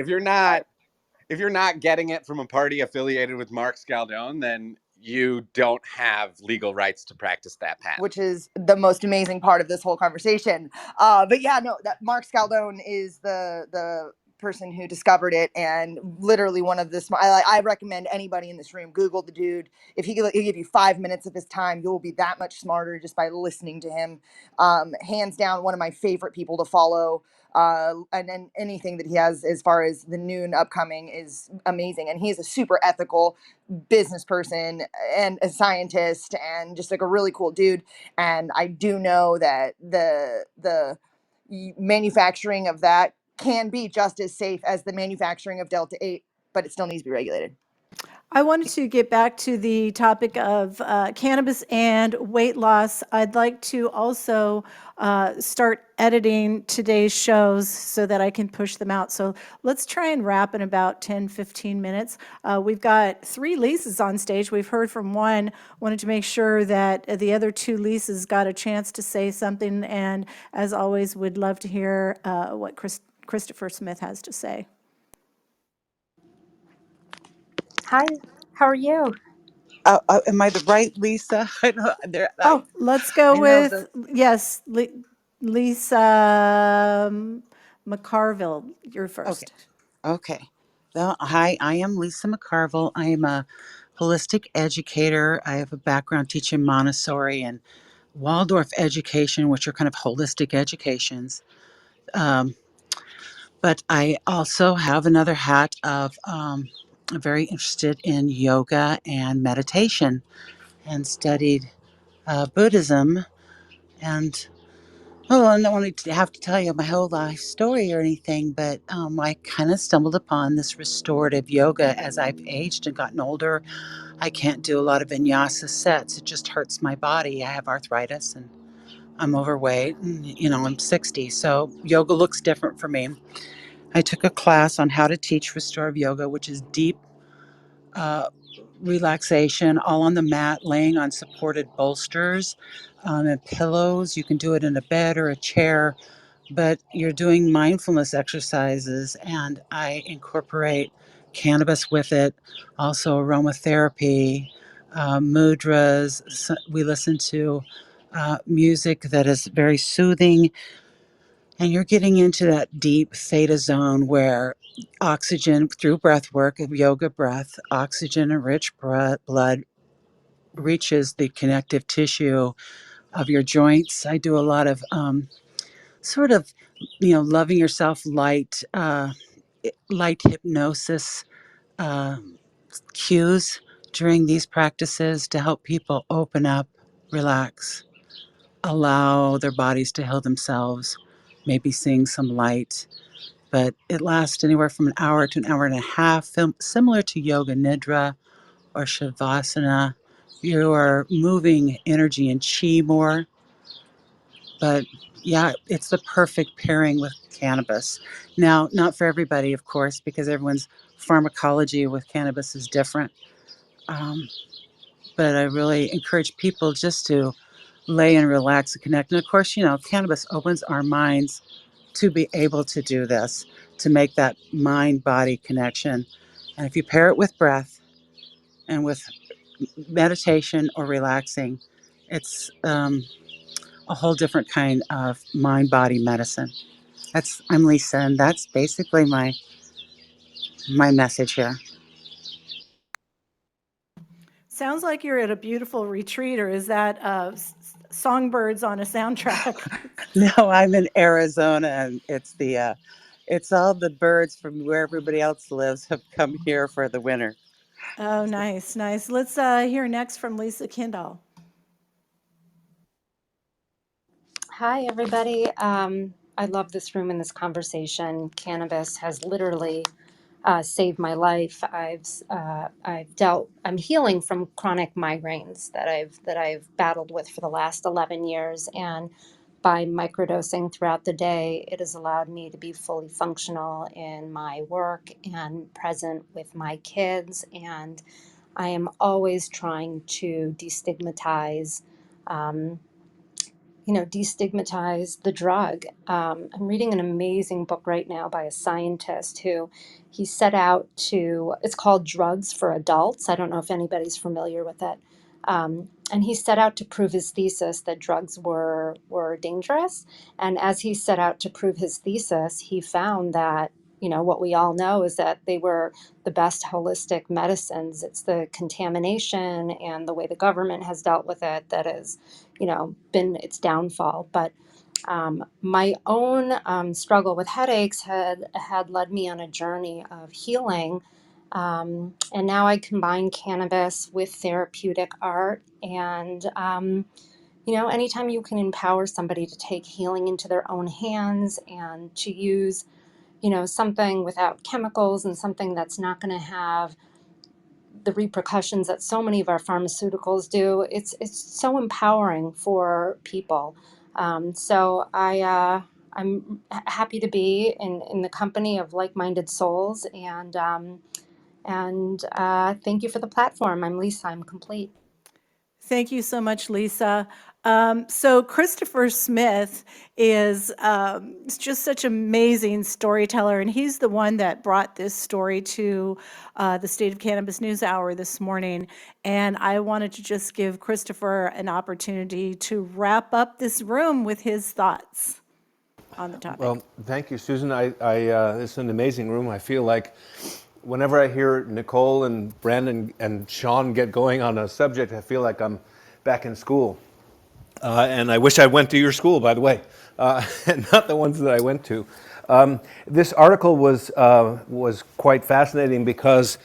if you're not getting it from a party affiliated with Mark Scaldone, then you don't have legal rights to practice that patent. Which is the most amazing part of this whole conversation. But yeah, no, that Mark Scaldone is the person who discovered it, and literally one of the I recommend anybody in this room Google the dude. If he'll give you 5 minutes of his time, you will be that much smarter just by listening to him. Hands down, one of my favorite people to follow. And anything that he has as far as the new and upcoming is amazing, and he's a super ethical business person and a scientist and just like a really cool dude. And I do know that the manufacturing of that can be just as safe as the manufacturing of Delta 8, but it still needs to be regulated. I wanted to get back to the topic of cannabis and weight loss. I'd like to also start editing today's shows so that I can push them out. So let's try and wrap in about 10, 15 minutes. We've got 3 Lisa's on stage. We've heard from one. Wanted to make sure that the other 2 Lisa's got a chance to say something. And as always, would love to hear what Christopher Smith has to say. Hi, how are you? Am I the right Lisa? I know Oh, let's go I know with, the. yes, Lisa Mccarville, you're Okay, first. okay. Well, hi, I am Lisa Mccarvel. I am a holistic educator. I have a background teaching Montessori and Waldorf education, which are kind of holistic educations. Um, but I also have another hat of I'm very interested in yoga and meditation and studied Buddhism and Oh, I don't want to have to tell you my whole life story or anything, but I kind of stumbled upon this restorative yoga as I've aged and gotten older. I can't do a lot of vinyasa sets. It just hurts my body. I have arthritis and I'm overweight and, I'm 60. So yoga looks different for me. I took a class on how to teach restorative yoga, which is deep uh, relaxation, all on the mat, laying on supported bolsters and pillows. You can do it in a bed or a chair, but you're doing mindfulness exercises, and I incorporate cannabis with it, also aromatherapy, mudras. We listen to music that is very soothing, and you're getting into that deep theta zone where oxygen through breath work of yoga breath, oxygen enriched blood reaches the connective tissue of your joints. I do a lot of sort of, loving yourself light hypnosis uh, cues during these practices to help people open up, relax, allow their bodies to heal themselves, maybe seeing some light. But it lasts anywhere from an hour to an hour and a half, similar to yoga nidra or shavasana. You are moving energy and chi more, but yeah, it's the perfect pairing with cannabis. Now, not for everybody, of course, because everyone's pharmacology with cannabis is different. Um, but I really encourage people just to lay and relax and connect. And of course, cannabis opens our minds to be able to do this, to make that mind body connection. And if you pair it with breath and with meditation or relaxing, it's a whole different kind of mind body medicine. I'm Lisa, and that's basically my message here. Sounds like you're at a beautiful retreat, or is that songbirds on a soundtrack? No, I'm in Arizona, and it's all the birds from where everybody else lives have come here for the winter. Oh, nice, nice. Let's hear next from Lisa Kendall. Hi, everybody. I love this room and this conversation. Cannabis has literally saved my life. I'm healing from chronic migraines that I've battled with for the last 11 years. And by microdosing throughout the day, it has allowed me to be fully functional in my work and present with my kids. And I am always trying to destigmatize. Um, destigmatize the drug. I'm reading an amazing book right now by a scientist who he set out to, it's called Drugs for Adults. I don't know if anybody's familiar with it. And he set out to prove his thesis that drugs were dangerous. And as he set out to prove his thesis, he found that, what we all know is that they were the best holistic medicines. It's the contamination and the way the government has dealt with it that is been its downfall. But my own struggle with headaches had led me on a journey of healing. And now I combine cannabis with therapeutic art. And, anytime you can empower somebody to take healing into their own hands and to use, something without chemicals and something that's not going to have the repercussions that so many of our pharmaceuticals do. It's so empowering for people. I'm happy to be in the company of like-minded souls, and thank you for the platform. I'm Lisa. I'm complete. Thank you so much, Lisa. So Christopher Smith is just such an amazing storyteller, and he's the one that brought this story to the State of Cannabis News Hour this morning. And I wanted to just give Christopher an opportunity to wrap up this room with his thoughts on the topic. Well, thank you, Susan. It's an amazing room. I feel like whenever I hear Nicole and Brandon and Sean get going on a subject, I feel like I'm back in school. And I wish I went to your school, by the way, and not the ones that I went to. This article was quite fascinating because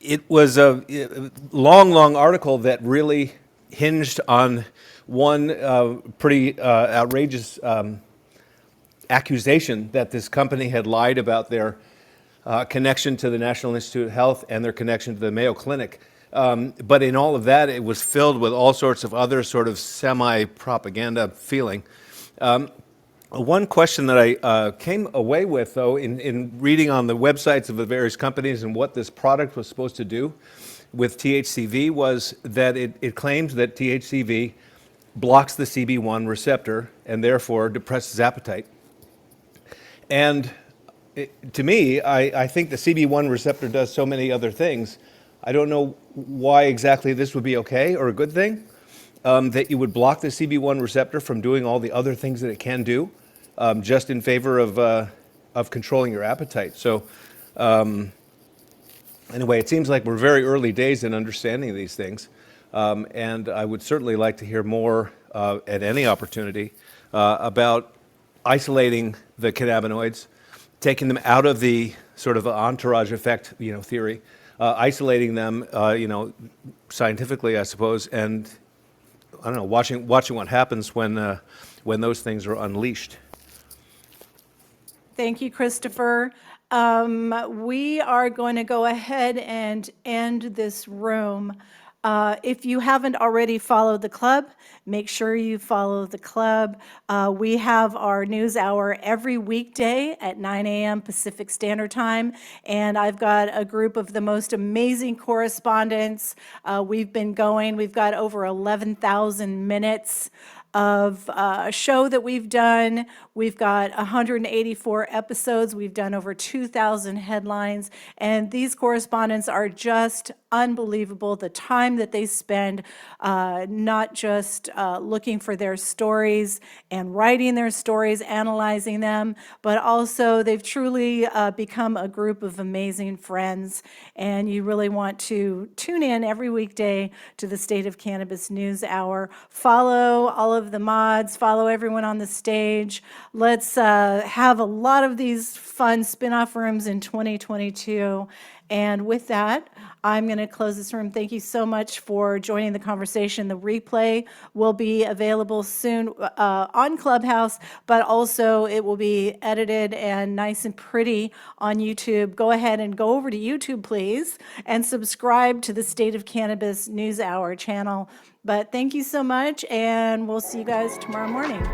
it was a long article that really hinged on one pretty outrageous accusation that this company had lied about their connection to the National Institute of Health and their connection to the Mayo Clinic. But in all of that, it was filled with all sorts of other sort of semi-propaganda feeling. One question that I came away with, though, in reading on the websites of the various companies and what this product was supposed to do with THCV was that it claimed that THCV blocks the CB1 receptor and therefore depresses appetite. And to me, I think the CB1 receptor does so many other things. I don't know why exactly this would be okay or a good thing, that you would block the CB1 receptor from doing all the other things that it can do, just in favor of controlling your appetite. So anyway, it seems like we're very early days in understanding these things. And I would certainly like to hear more at any opportunity about isolating the cannabinoids, taking them out of the sort of entourage effect, theory, isolating them, scientifically, I suppose, and I don't know, watching what happens when those things are unleashed. Thank you, Christopher. We are going to go ahead and end this room. If you haven't already followed the club, make sure you follow the club. We have our news hour every weekday at 9 a.m. Pacific Standard Time, and I've got a group of the most amazing correspondents. We've got over 11,000 minutes of a show that we've done. We've got 184 episodes. We've done over 2,000 headlines. And these correspondents are just unbelievable. The time that they spend not just looking for their stories and writing their stories, analyzing them, but also they've truly become a group of amazing friends. And you really want to tune in every weekday to the State of Cannabis News Hour. Follow all of the mods, follow everyone on the stage. Let's have a lot of these fun spin-off rooms in 2022. And with that, I'm going to close this room. Thank you so much for joining the conversation. The replay will be available soon on Clubhouse, but also it will be edited and nice and pretty on YouTube. Go ahead and go over to YouTube, please, and subscribe to the State of Cannabis News Hour channel. But thank you so much, and we'll see you guys tomorrow morning.